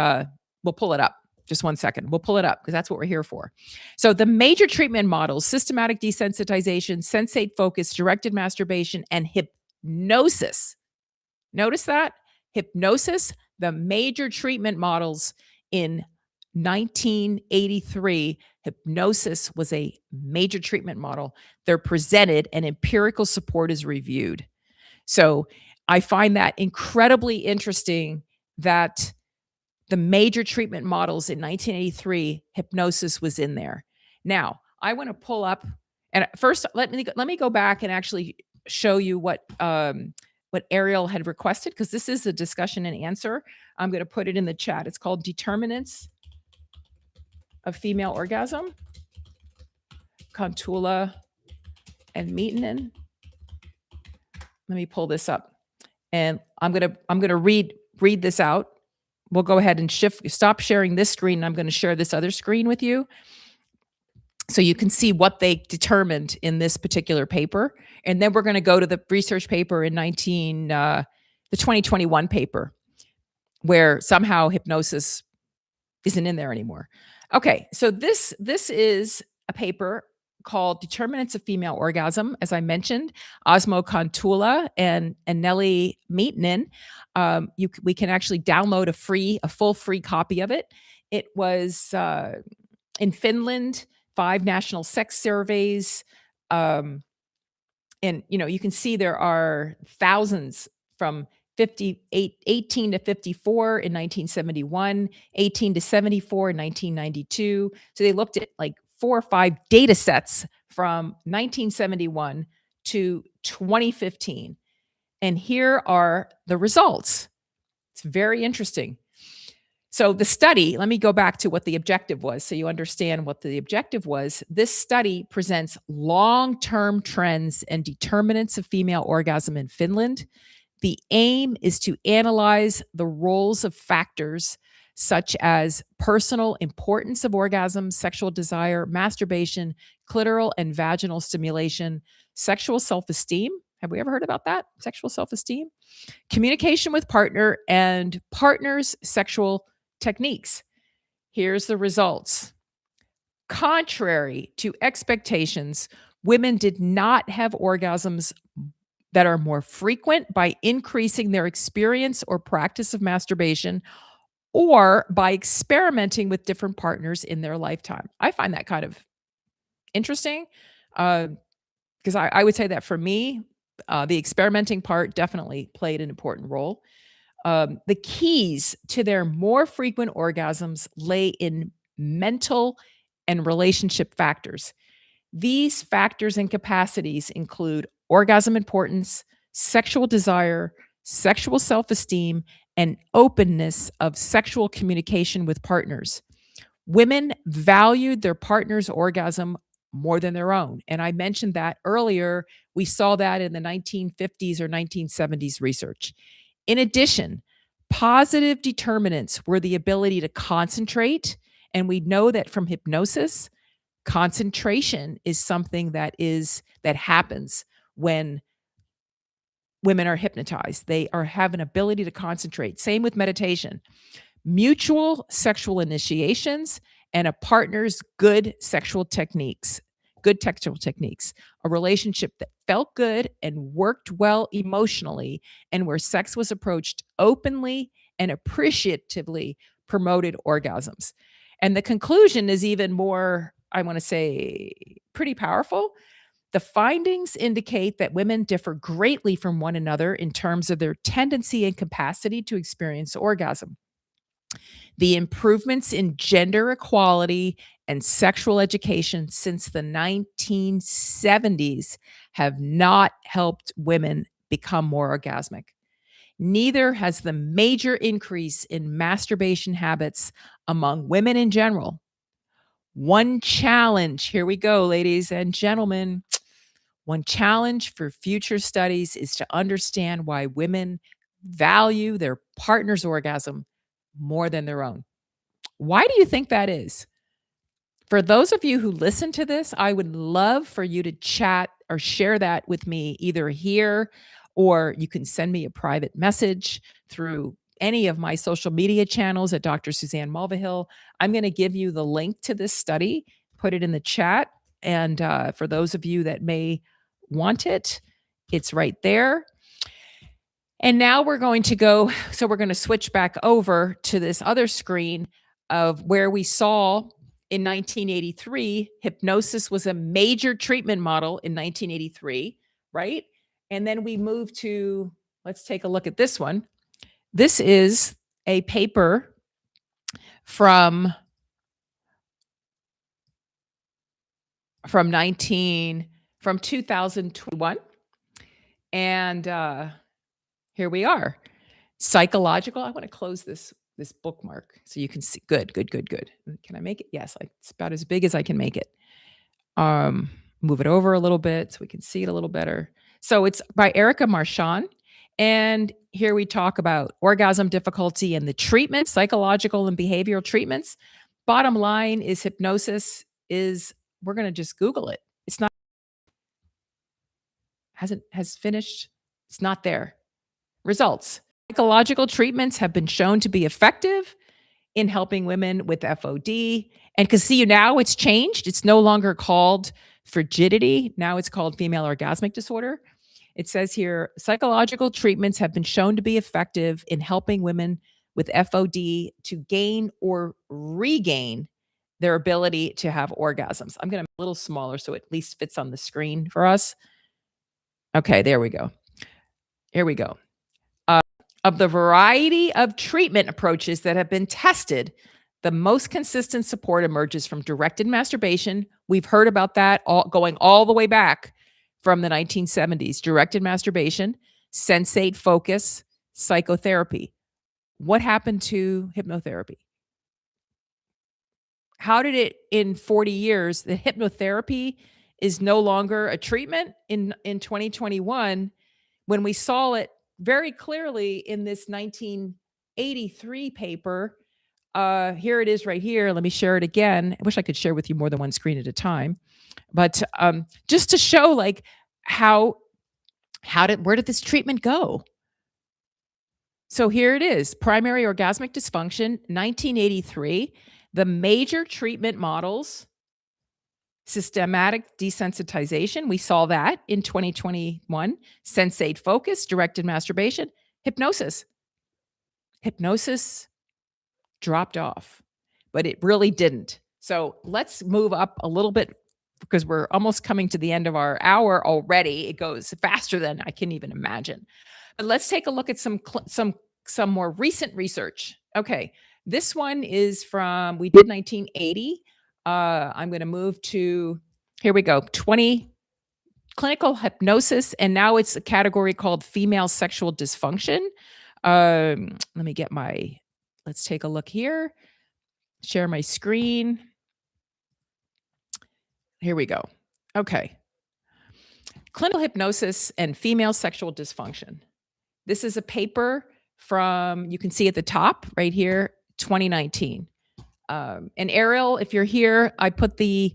we'll pull it up. Just one second. We'll pull it up because that's what we're here for. So, the major treatment models: systematic desensitization, sensate focus, directed masturbation, and hypnosis. Notice that? Hypnosis, the major treatment models in 1983, hypnosis was a major treatment model. They're presented and empirical support is reviewed. So I find that incredibly interesting that the major treatment models in 1983, hypnosis was in there. Now, I want to pull up, and first let me go back and actually show you what Ariel had requested, because this is a discussion and answer. I'm going to put it in the chat. It's called Determinants of Female Orgasm, Kontula and Meitinen. Let me pull this up, and I'm gonna read this out. We'll go ahead and stop sharing this screen. And I'm going to share this other screen with you, so you can see what they determined in this particular paper. And then we're going to go to the research paper in the 2021 paper, where somehow hypnosis isn't in there anymore. Okay, so this is a paper called Determinants of Female Orgasm, as I mentioned, Osmo Kontula and Nelly Meitinen. We can actually download a full free copy of it. It was in Finland, 5 national sex surveys. And, you can see there are thousands from 18 to 54 in 1971, 18 to 74 in 1992. So they looked at like 4 or 5 data sets from 1971 to 2015. And here are the results. It's very interesting. So the study, let me go back to what the objective was so you understand what the objective was. This study presents long-term trends and determinants of female orgasm in Finland. The aim is to analyze the roles of factors such as personal importance of orgasm, sexual desire, masturbation, clitoral and vaginal stimulation, sexual self-esteem. Have we ever heard about that? Sexual self-esteem, communication with partner, and partner's sexual techniques. Here's the results. Contrary to expectations, women did not have orgasms that are more frequent by increasing their experience or practice of masturbation, or by experimenting with different partners in their lifetime. I find that kind of interesting, because I would say that for me, the experimenting part definitely played an important role. The keys to their more frequent orgasms lay in mental and relationship factors. These factors and capacities include orgasm importance, sexual desire, sexual self-esteem, and openness of sexual communication with partners. Women valued their partner's orgasm more than their own. And I mentioned that earlier. We saw that in the 1950s or 1970s research. In addition, positive determinants were the ability to concentrate. And we know that from hypnosis, concentration is something that happens when women are hypnotized. They have an ability to concentrate. Same with meditation. Mutual sexual initiations and a partner's good sexual techniques, a relationship that felt good and worked well emotionally, and where sex was approached openly and appreciatively promoted orgasms. And the conclusion is even more, I want to say, pretty powerful. The findings indicate that women differ greatly from one another in terms of their tendency and capacity to experience orgasm. The improvements in gender equality and sexual education since the 1970s have not helped women become more orgasmic. Neither has the major increase in masturbation habits among women in general. One challenge, here we go, ladies and gentlemen. One challenge for future studies is to understand why women value their partner's orgasm more than their own. Why do you think that is? For those of you who listen to this, I would love for you to chat or share that with me either here, or you can send me a private message through any of my social media channels at Dr. Suzanne Mulvehill. I'm going to give you the link to this study, put it in the chat. And for those of you that may want it, it's right there. And now we're going to go, so we're going to switch back over to this other screen of where we saw in 1983, hypnosis was a major treatment model in 1983, right? And then we move to, let's take a look at this one. This is a paper from 2021. And here we are. Psychological. I want to close this bookmark so you can see. Good. Can I make it? Yes, it's about as big as I can make it. Move it over a little bit so we can see it a little better. So it's by Erica Marchand. And here we talk about orgasm difficulty and the treatment, psychological and behavioral treatments. Bottom line is hypnosis is, we're going to just Google it. It's not, has finished. It's not there. Results. Psychological treatments have been shown to be effective in helping women with FOD. And because see, now it's changed. It's no longer called frigidity. Now it's called female orgasmic disorder. It says here, psychological treatments have been shown to be effective in helping women with FOD to gain or regain their ability to have orgasms. I'm going to make it a little smaller so it at least fits on the screen for us. Okay, there we go. Here we go. Of the variety of treatment approaches that have been tested, the most consistent support emerges from directed masturbation. We've heard about that going all the way back from the 1970s. Directed masturbation, sensate focus, psychotherapy. What happened to hypnotherapy? How did it, in 40 years, the hypnotherapy is no longer a treatment in 2021 when we saw it very clearly in this 1983 paper. Here it is right here. Let me share it again. I wish I could share with you more than one screen at a time. But just to show like where did this treatment go? So here it is, primary orgasmic dysfunction, 1983. The major treatment models, systematic desensitization, we saw that in 2021, sensate focus, directed masturbation, hypnosis. Hypnosis dropped off, but it really didn't. So let's move up a little bit because we're almost coming to the end of our hour already. It goes faster than I can even imagine. But let's take a look at some more recent research. Okay, this one is from, we did 1980. I'm going to move to, here we go, 20 clinical hypnosis, and now it's a category called female sexual dysfunction. Let me get let's take a look here. Share my screen. Here we go. Okay. Clinical hypnosis and female sexual dysfunction. This is a paper from, you can see at the top right here, 2019. And Ariel, if you're here, I put the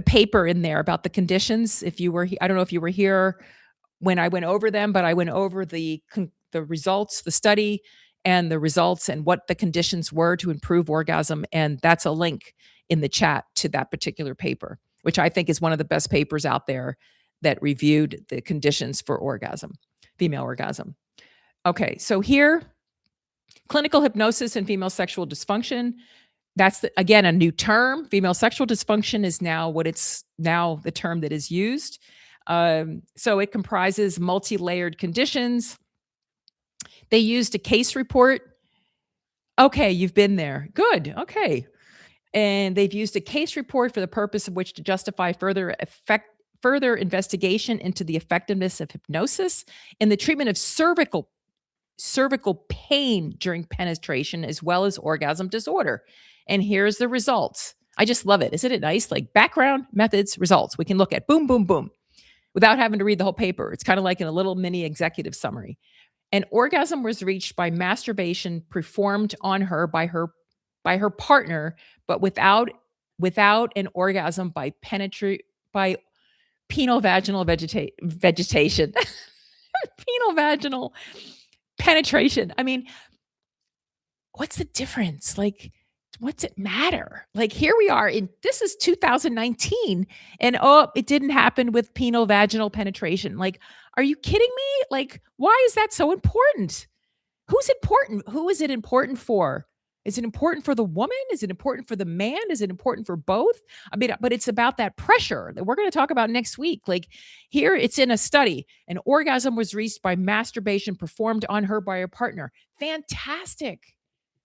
paper in there about the conditions. If you were, I don't know if you were here when I went over them, but I went over the results, the study and the results and what the conditions were to improve orgasm. And that's a link in the chat to that particular paper, which I think is one of the best papers out there that reviewed the conditions for orgasm, female orgasm. Okay, so here, clinical hypnosis and female sexual dysfunction. That's, again, a new term. Female sexual dysfunction is now the term that is used. So it comprises multi-layered conditions. They used a case report. Okay, you've been there. Good, okay. And they've used a case report for the purpose of which to justify further investigation into the effectiveness of hypnosis in the treatment of cervical pain during penetration as well as orgasm disorder. And here's the results. I just love it. Isn't it nice? Like background, methods, results. We can look at boom, boom, boom without having to read the whole paper. It's kind of like in a little mini executive summary. An orgasm was reached by masturbation performed on her by her partner, but without without an orgasm by penetrate by penile vaginal vegetation. Penile vaginal penetration. I mean, what's the difference? Like, what's it matter? Like, here we are in this is 2019 and oh, it didn't happen with penile vaginal penetration. Like, are you kidding me? Like, why is that so important? Who's important? Who is it important for? Is it important for the woman? Is it important for the man? Is it important for both? I mean, but it's about that pressure that we're going to talk about next week. Like here, it's in a study. An orgasm was reached by masturbation performed on her by her partner. Fantastic.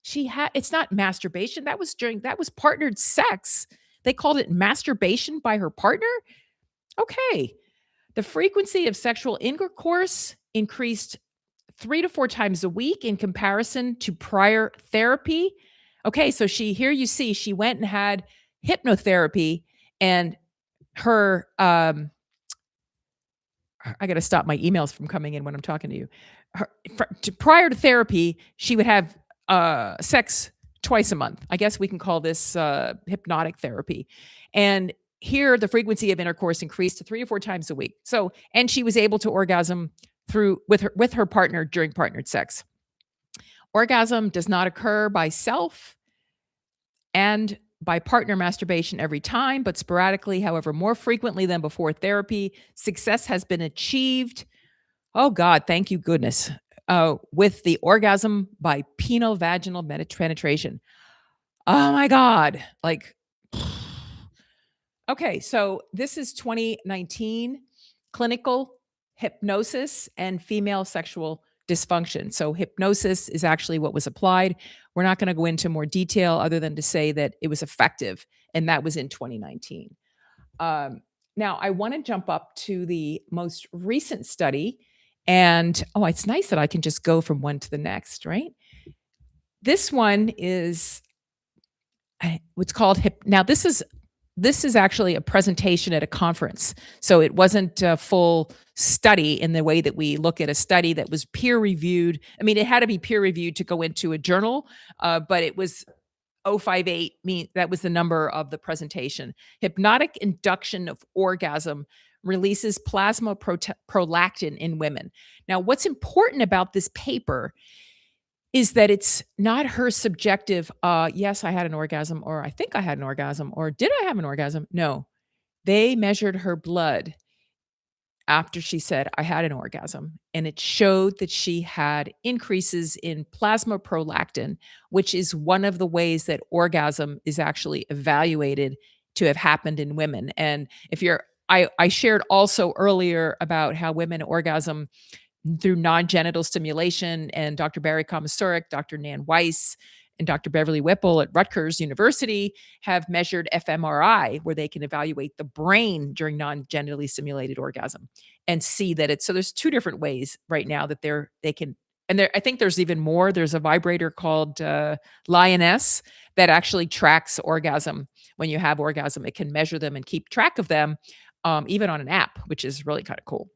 She had, it's not masturbation. That was partnered sex. They called it masturbation by her partner. Okay. The frequency of sexual intercourse increased 3 to 4 times a week in comparison to prior therapy. Okay, so here you see she went and had hypnotherapy and her I got to stop my emails from coming in when I'm talking to you. Prior to therapy, she would have sex twice a month. I guess we can call this hypnotic therapy. And here the frequency of intercourse increased to 3 to 4 times a week. So, and she was able to orgasm through with her partner during partnered sex. Orgasm does not occur by self and by partner masturbation every time, but sporadically, however, more frequently than before therapy. Success has been achieved. Oh God, thank you goodness. With the orgasm by penile vaginal penetration. Oh my God. Like, okay, so this is 2019 clinical hypnosis and female sexual dysfunction. So hypnosis is actually what was applied. We're not going to go into more detail other than to say that it was effective, and that was in 2019. Now, I want to jump up to the most recent study, and oh, it's nice that I can just go from one to the next, right? This one is what's called now. This is actually a presentation at a conference. So it wasn't a full study in the way that we look at a study that was peer reviewed. I mean, it had to be peer reviewed to go into a journal, but it was 058, that was the number of the presentation. Hypnotic induction of orgasm releases plasma prolactin in women. Now, what's important about this paper is that it's not her subjective, yes, I had an orgasm, or I think I had an orgasm, or did I have an orgasm? No, they measured her blood after she said, I had an orgasm, and it showed that she had increases in plasma prolactin, which is one of the ways that orgasm is actually evaluated to have happened in women. And if you're, I shared also earlier about how women orgasm through non-genital stimulation, and Dr. Barry Komisarek, Dr. Nan Weiss, and Dr. Beverly Whipple at Rutgers University have measured fMRI, where they can evaluate the brain during non-genitally stimulated orgasm and see that it's, so there's two different ways right now that they can, and there, I think there's even more. There's a vibrator called Lioness that actually tracks orgasm. When you have orgasm, it can measure them and keep track of them, even on an app, which is really kind of cool.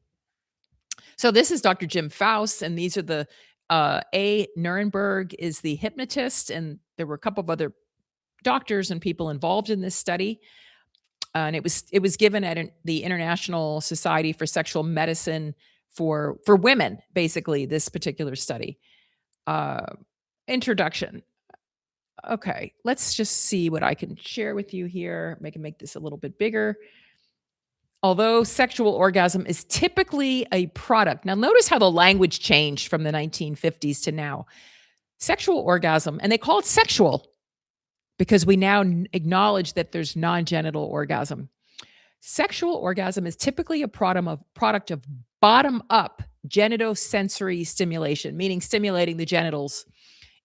So this is Dr. Jim Faust, and these are the A. Nuremberg is the hypnotist, and there were a couple of other doctors and people involved in this study. And it was given at the International Society for Sexual Medicine for women, basically, this particular study. Introduction. Okay, let's just see what I can share with you here. I can make this a little bit bigger. Although sexual orgasm is typically a product. Now, notice how the language changed from the 1950s to now. Sexual orgasm, and they call it sexual because we now acknowledge that there's non-genital orgasm. Sexual orgasm is typically a product of bottom-up genitosensory stimulation, meaning stimulating the genitals.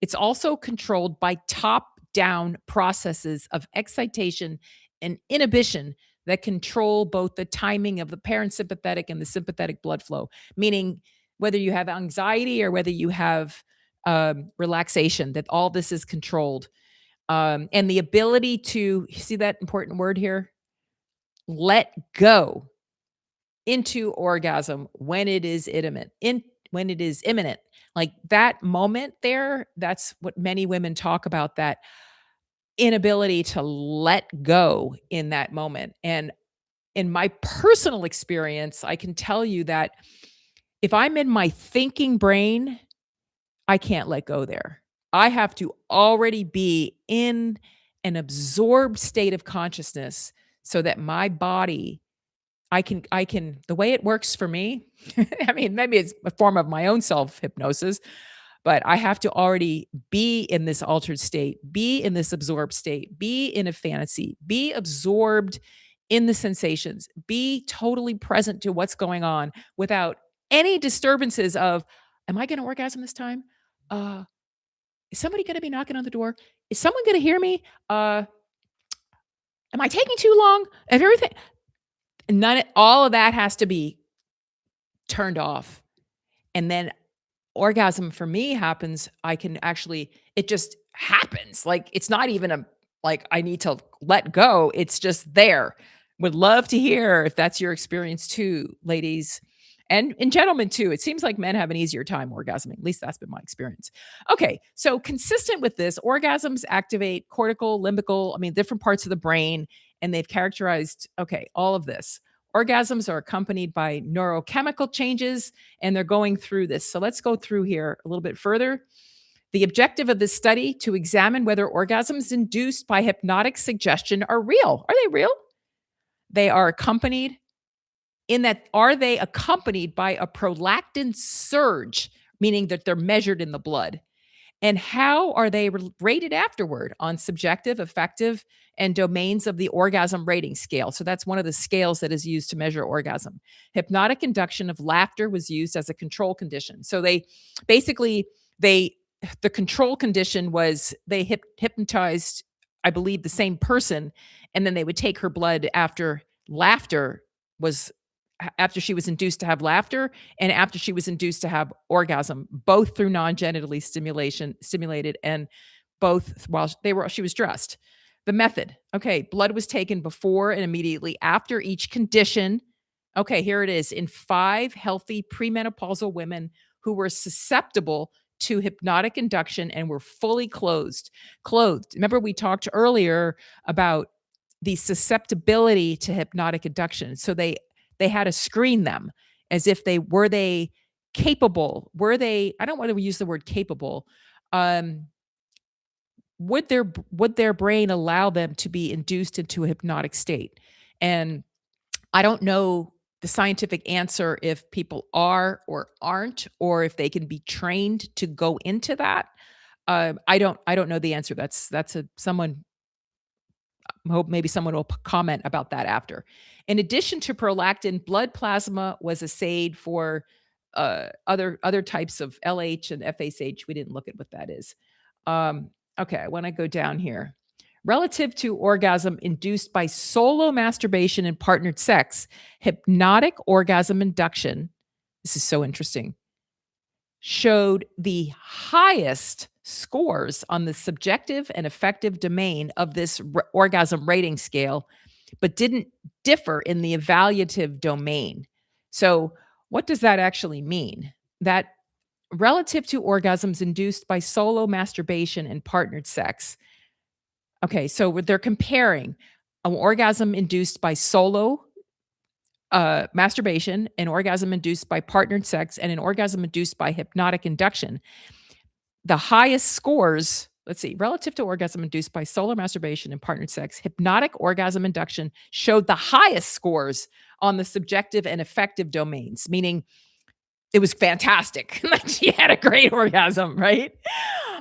It's also controlled by top-down processes of excitation and inhibition that control both the timing of the parasympathetic and the sympathetic blood flow, meaning whether you have anxiety or whether you have relaxation, that all this is controlled. And the ability to, you see that important word here? Let go into orgasm when it is imminent. When it is imminent. Like that moment there, that's what many women talk about, that inability to let go in that moment. And in my personal experience, I can tell you that if I'm in my thinking brain, I can't let go there. I have to already be in an absorbed state of consciousness so that my body I can the way it works for me, I mean, maybe it's a form of my own self-hypnosis, but I have to already be in this altered state, be in this absorbed state, be in a fantasy, be absorbed in the sensations, be totally present to what's going on without any disturbances of, "Am I gonna orgasm this time? Uh, is somebody gonna be knocking on the door? Is someone gonna hear me? Am I taking too long?" If everything none all of that has to be turned off, and then orgasm for me happens, I can actually it just happens. Like, it's not even a like, I need to let go, it's just there. Would love to hear if that's your experience too, ladies, and gentlemen too. It seems like men have an easier time orgasming, at least that's been my experience. Okay, so consistent with this, orgasms activate cortical, limbical, I mean, different parts of the brain, and they've characterized, okay, all of this. Orgasms are accompanied by neurochemical changes and they're going through this. So let's go through here a little bit further. The objective of this study to examine whether orgasms induced by hypnotic suggestion are real. Are they real? They are accompanied in that are they accompanied by a prolactin surge, meaning that they're measured in the blood? And how are they rated afterward on subjective, affective, and domains of the orgasm rating scale? So that's one of the scales that is used to measure orgasm. Hypnotic induction of laughter was used as a control condition. So they basically they the control condition was they hypnotized, I believe, the same person, and then they would take her blood after laughter was after she was induced to have laughter and after she was induced to have orgasm, both through non-genitally stimulated and both while she was dressed. The method. Okay, blood was taken before and immediately after each condition. Okay, here it is in 5 healthy premenopausal women who were susceptible to hypnotic induction and were fully clothed. Remember we talked earlier about the susceptibility to hypnotic induction. So they had to screen them as if they capable? Were they I don't want to use the word capable. Um, would their brain allow them to be induced into a hypnotic state? And I don't know the scientific answer if people are or aren't, or if they can be trained to go into that. I don't know the answer. That's a someone hope maybe someone will comment about that after. In addition to prolactin, blood plasma was assayed for other types of LH and FSH. We didn't look at what that is. Okay, I want to go down here. Relative to orgasm induced by solo masturbation and partnered sex, hypnotic orgasm induction. This is so interesting showed the highest scores on the subjective and affective domain of this orgasm rating scale, but didn't differ in the evaluative domain. So, what does that actually mean? That relative to orgasms induced by solo masturbation and partnered sex. Okay, so they're comparing an orgasm induced by solo masturbation, an orgasm induced by partnered sex, and an orgasm induced by hypnotic induction. The highest scores, let's see, relative to orgasm induced by solo masturbation and partnered sex, hypnotic orgasm induction showed the highest scores on the subjective and affective domains, meaning it was fantastic. Like she had a great orgasm, right?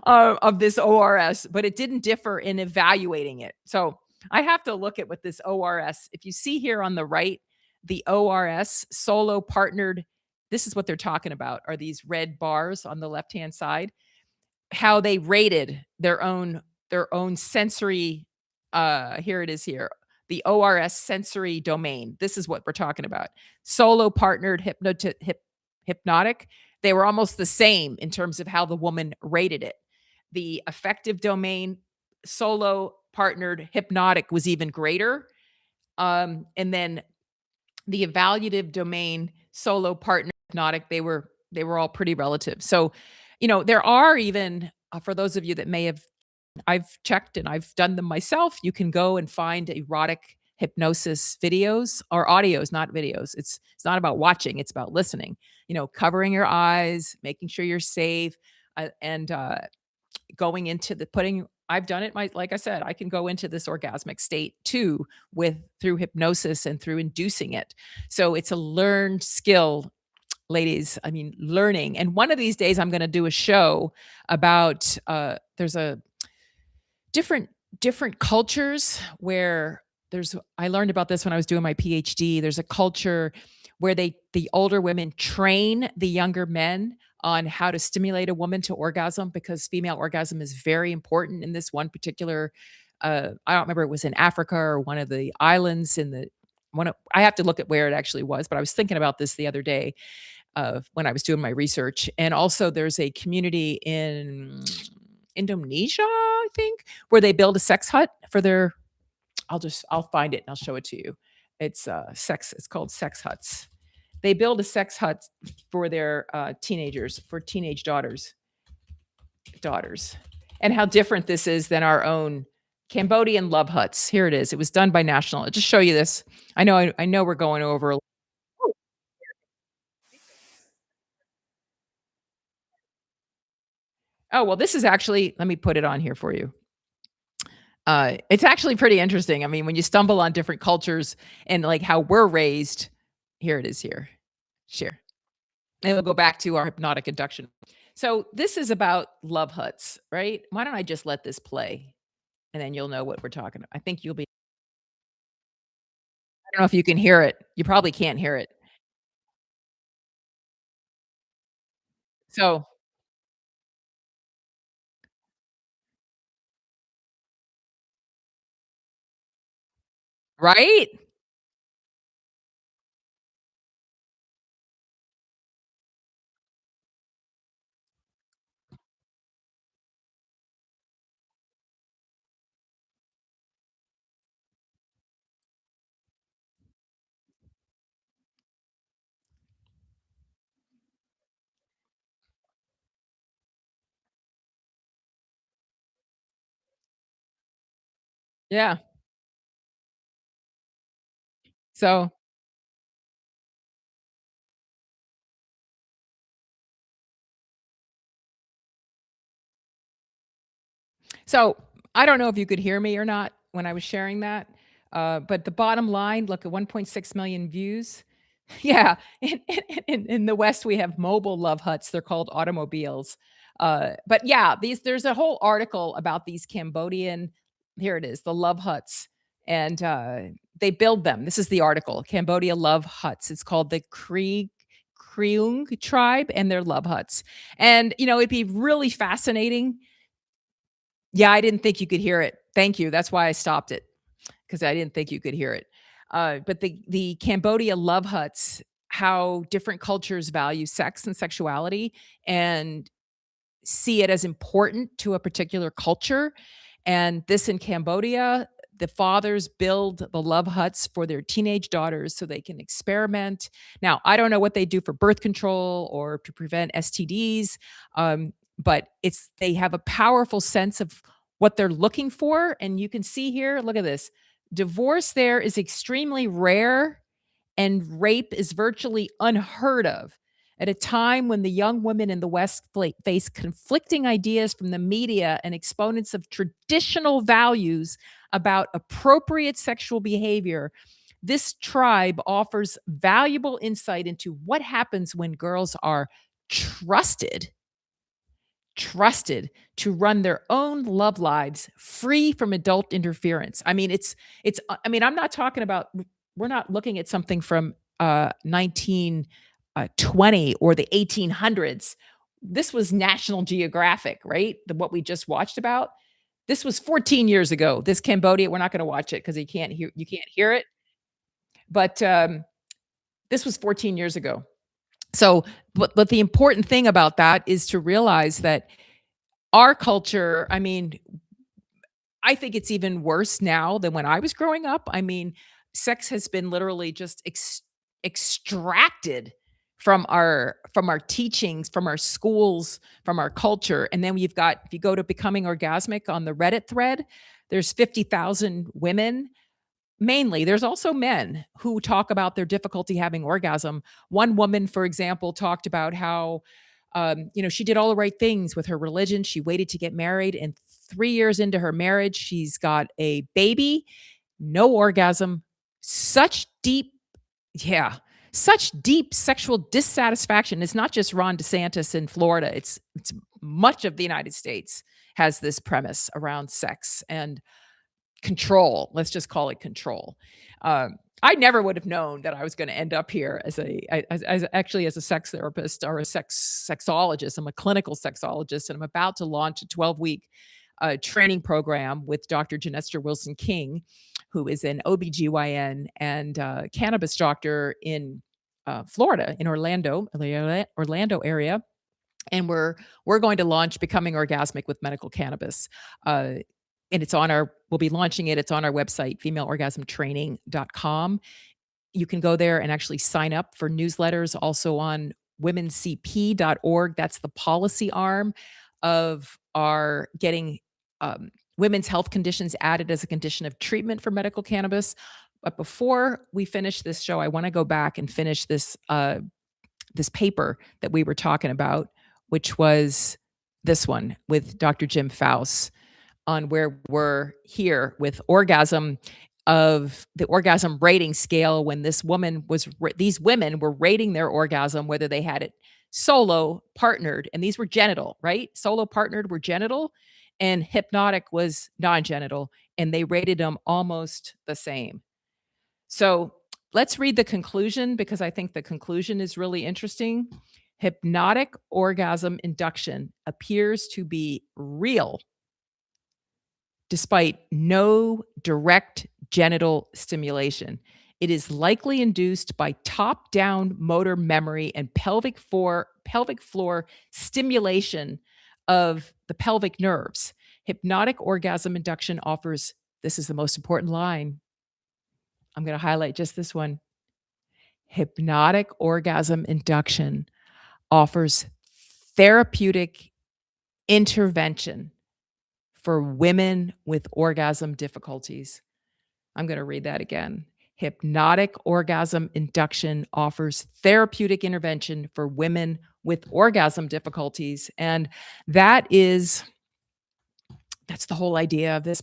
Of this ORS, but it didn't differ in evaluating it. So I have to look at what this ORS, if you see here on the right, the ORS, solo partnered, this is what they're talking about, are these red bars on the left-hand side, how they rated their own sensory, here it is here, the ORS sensory domain. This is what we're talking about. Solo partnered hypnotic, they were almost the same in terms of how the woman rated it. The affective domain, solo partnered hypnotic was even greater. And then the evaluative domain, solo partner hypnotic, they were all pretty relative. So, there are even for those of you that may have I've checked and I've done them myself. You can go and find erotic hypnosis videos or audios, not videos. It's not about watching, it's about listening. Covering your eyes, making sure you're safe, and going into the putting I've done it like I said, I can go into this orgasmic state too with through hypnosis and through inducing it. So it's a learned skill, ladies. I mean, learning. And one of these days I'm going to do a show about there's a different different cultures where there's I learned about this when I was doing my PhD. There's a culture where the older women train the younger men on how to stimulate a woman to orgasm because female orgasm is very important in this one particular I don't remember, it was in Africa or one of the islands in the one of I have to look at where it actually was, but I was thinking about this the other day when I was doing my research. And also, there's a community in Indonesia, I think, where they build a sex hut for their. I'll find it and I'll show it to you. It's sex. It's called sex huts. They build a sex hut for their teenagers, for teenage daughters, and how different this is than our own Cambodian love huts. Here it is. It was done by National. I'll just show you this. I know we're going over. Oh, well, this is actually let me put it on here for you. It's actually pretty interesting. I mean, when you stumble on different cultures and, like, how we're raised here it is here. Share. And we'll go back to our hypnotic induction. So, this is about love huts, right? Why don't I just let this play, and then you'll know what we're talking about. I think you'll be I don't know if you can hear it. You probably can't hear it. So right? Yeah. So So, I don't know if you could hear me or not when I was sharing that, but the bottom line, look at 1.6 million views. Yeah, in the West, we have mobile love huts, they're called automobiles. But yeah, these there's a whole article about these Cambodian here it is, the love huts, and, they build them. This is the article, Cambodia love huts. It's called the Kreung tribe and their love huts. And, it'd be really fascinating. Yeah, I didn't think you could hear it. Thank you. That's why I stopped it because I didn't think you could hear it. But the Cambodia love huts, how different cultures value sex and sexuality and see it as important to a particular culture. And this in Cambodia, the fathers build the love huts for their teenage daughters so they can experiment. Now, I don't know what they do for birth control or to prevent STDs, but it's they have a powerful sense of what they're looking for. And you can see here, look at this. Divorce there is extremely rare and rape is virtually unheard of at a time when the young women in the West face conflicting ideas from the media and exponents of traditional values about appropriate sexual behavior. This tribe offers valuable insight into what happens when girls are trusted trusted to run their own love lives free from adult interference. I mean, I mean, I'm not talking about we're not looking at something from 1920 or the 1800s. This was National Geographic, right? What we just watched about. This was 14 years ago. This Cambodia, we're not going to watch it because you can't hear it. But this was 14 years ago. So, but the important thing about that is to realize that our culture, I mean, I think it's even worse now than when I was growing up. I mean, sex has been literally just extracted from our teachings, from our schools, from our culture. And then you've got, if you go to Becoming Orgasmic on the Reddit thread, there's 50,000 women. Mainly, there's also men who talk about their difficulty having orgasm. One woman, for example, talked about how, she did all the right things with her religion. She waited to get married, and 3 years into her marriage, she's got a baby, no orgasm, such deep, yeah, such deep sexual dissatisfaction. It's not just Ron DeSantis in Florida. It's much of the United States has this premise around sex and control. Let's just call it control. I never would have known that I was going to end up here as actually as a sex therapist or a sexologist. I'm a clinical sexologist, and I'm about to launch a 12-week training program with Dr. Janester Wilson King, who is an OBGYN and cannabis doctor in Florida, in Orlando, the Orlando area. And we're going to launch Becoming Orgasmic with medical cannabis. And we'll be launching it. It's on our website, femaleorgasmtraining.com. You can go there and actually sign up for newsletters, also on womencp.org. That's the policy arm of our getting women's health conditions added as a condition of treatment for medical cannabis. But before we finish this show, I want to go back and finish this paper that we were talking about, which was this one with Dr. Jim Faust, on where we're here with orgasm, of the orgasm rating scale, when these women were rating their orgasm, whether they had it solo, partnered, and these were genital, right? Solo, partnered were genital, and hypnotic was non-genital, and they rated them almost the same. So let's read the conclusion, because I think the conclusion is really interesting. Hypnotic orgasm induction appears to be real despite no direct genital stimulation. It is likely induced by top-down motor memory and pelvic floor stimulation of the pelvic nerves. Hypnotic orgasm induction offers, this is the most important line, I'm going to highlight just this one. Hypnotic orgasm induction offers therapeutic intervention for women with orgasm difficulties. I'm going to read that again. Hypnotic orgasm induction offers therapeutic intervention for women with orgasm difficulties. And that's the whole idea of this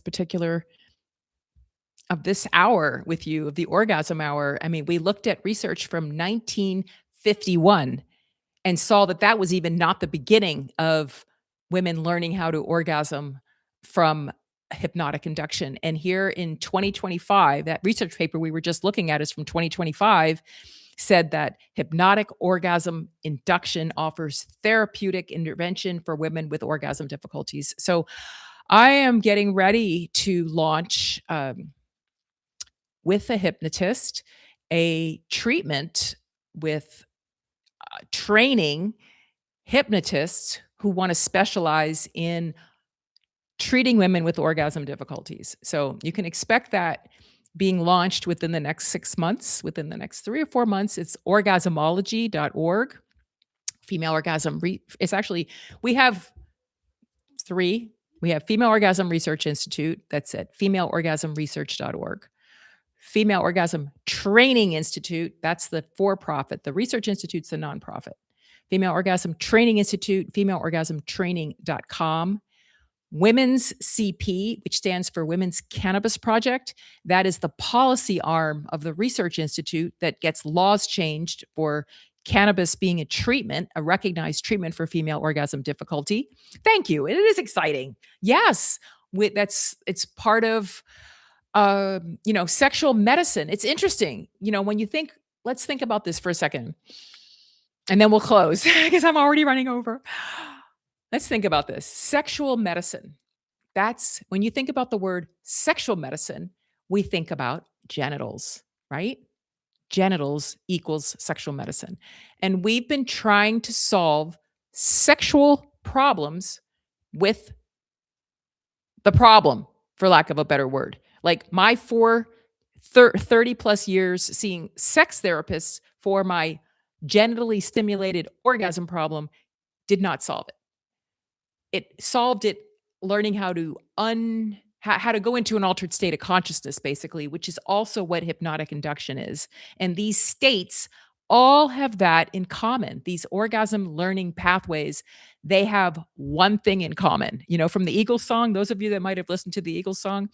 hour with you, of the orgasm hour. I mean, we looked at research from 1951 and saw that was even not the beginning of women learning how to orgasm from hypnotic induction. And here in 2025, that research paper we were just looking at is from 2025, said that hypnotic orgasm induction offers therapeutic intervention for women with orgasm difficulties. So I am getting ready to launch with a hypnotist a treatment with training hypnotists who want to specialize in treating women with orgasm difficulties. So you can expect that being launched within the next 6 months, within the next 3 or 4 months. It's orgasmology.org. Female orgasm. It's actually, we have 3. We have Female Orgasm Research Institute. That's at femaleorgasmresearch.org. Female Orgasm Training Institute. That's the for-profit. The Research Institute's the nonprofit. Female Orgasm Training Institute, femaleorgasmtraining.com. Women's CP, which stands for Women's Cannabis Project. That is the policy arm of the Research Institute that gets laws changed for cannabis being a treatment, a recognized treatment for female orgasm difficulty. Thank you. It is exciting. Yes, it's part of sexual medicine. It's interesting. When you think, let's think about this for a second, and then we'll close because I'm already running over. Let's think about this. Sexual medicine. That's when you think about the word sexual medicine, we think about genitals, right? Genitals equals sexual medicine. And we've been trying to solve sexual problems with the problem, for lack of a better word. Like my 30 plus years seeing sex therapists for my genitally stimulated orgasm problem did not solve it. It solved it learning how to how to go into an altered state of consciousness basically, which is also what hypnotic induction is. And these states all have that in common. These orgasm learning pathways, they have one thing in common. You know, from the Eagles song, those of you that might have listened to the Eagles song,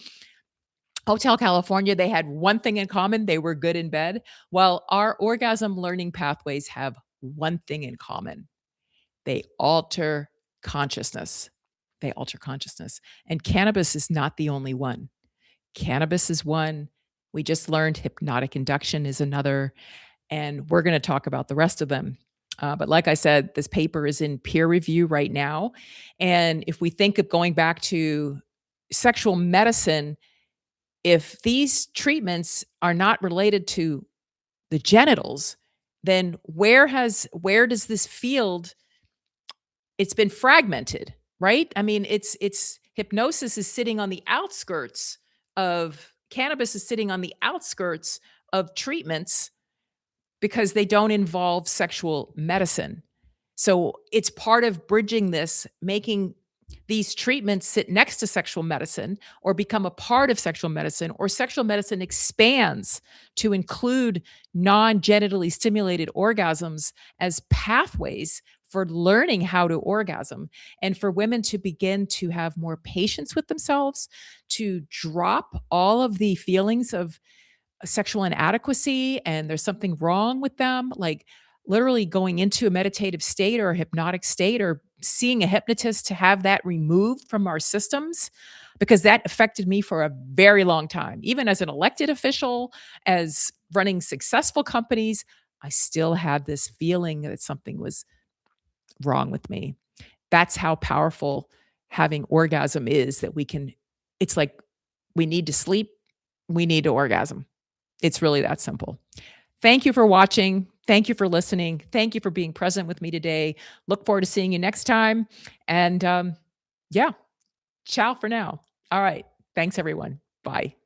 Hotel California, they had one thing in common, they were good in bed. Well, our orgasm learning pathways have one thing in common. They alter consciousness. They alter consciousness. And cannabis is not the only one. Cannabis is one. We just learned hypnotic induction is another, and we're going to talk about the rest of them. But like I said, this paper is in peer review right now. And if we think of going back to sexual medicine, if these treatments are not related to the genitals, then where does this field, it's been fragmented, right? I mean, it's hypnosis is sitting on the outskirts of cannabis is sitting on the outskirts of treatments because they don't involve sexual medicine. So it's part of bridging this, making these treatments sit next to sexual medicine or become a part of sexual medicine, or sexual medicine expands to include non genitally stimulated orgasms as pathways for learning how to orgasm, and for women to begin to have more patience with themselves, to drop all of the feelings of sexual inadequacy and there's something wrong with them, like literally going into a meditative state or a hypnotic state or seeing a hypnotist to have that removed from our systems, because that affected me for a very long time. Even as an elected official, as running successful companies, I still had this feeling that something was wrong with me. That's how powerful having orgasm is, that we can, it's like we need to sleep, we need to orgasm. It's really that simple. Thank you for watching. Thank you for listening. Thank you for being present with me today. Look forward to seeing you next time. And yeah, ciao for now. All right. Thanks, everyone. Bye.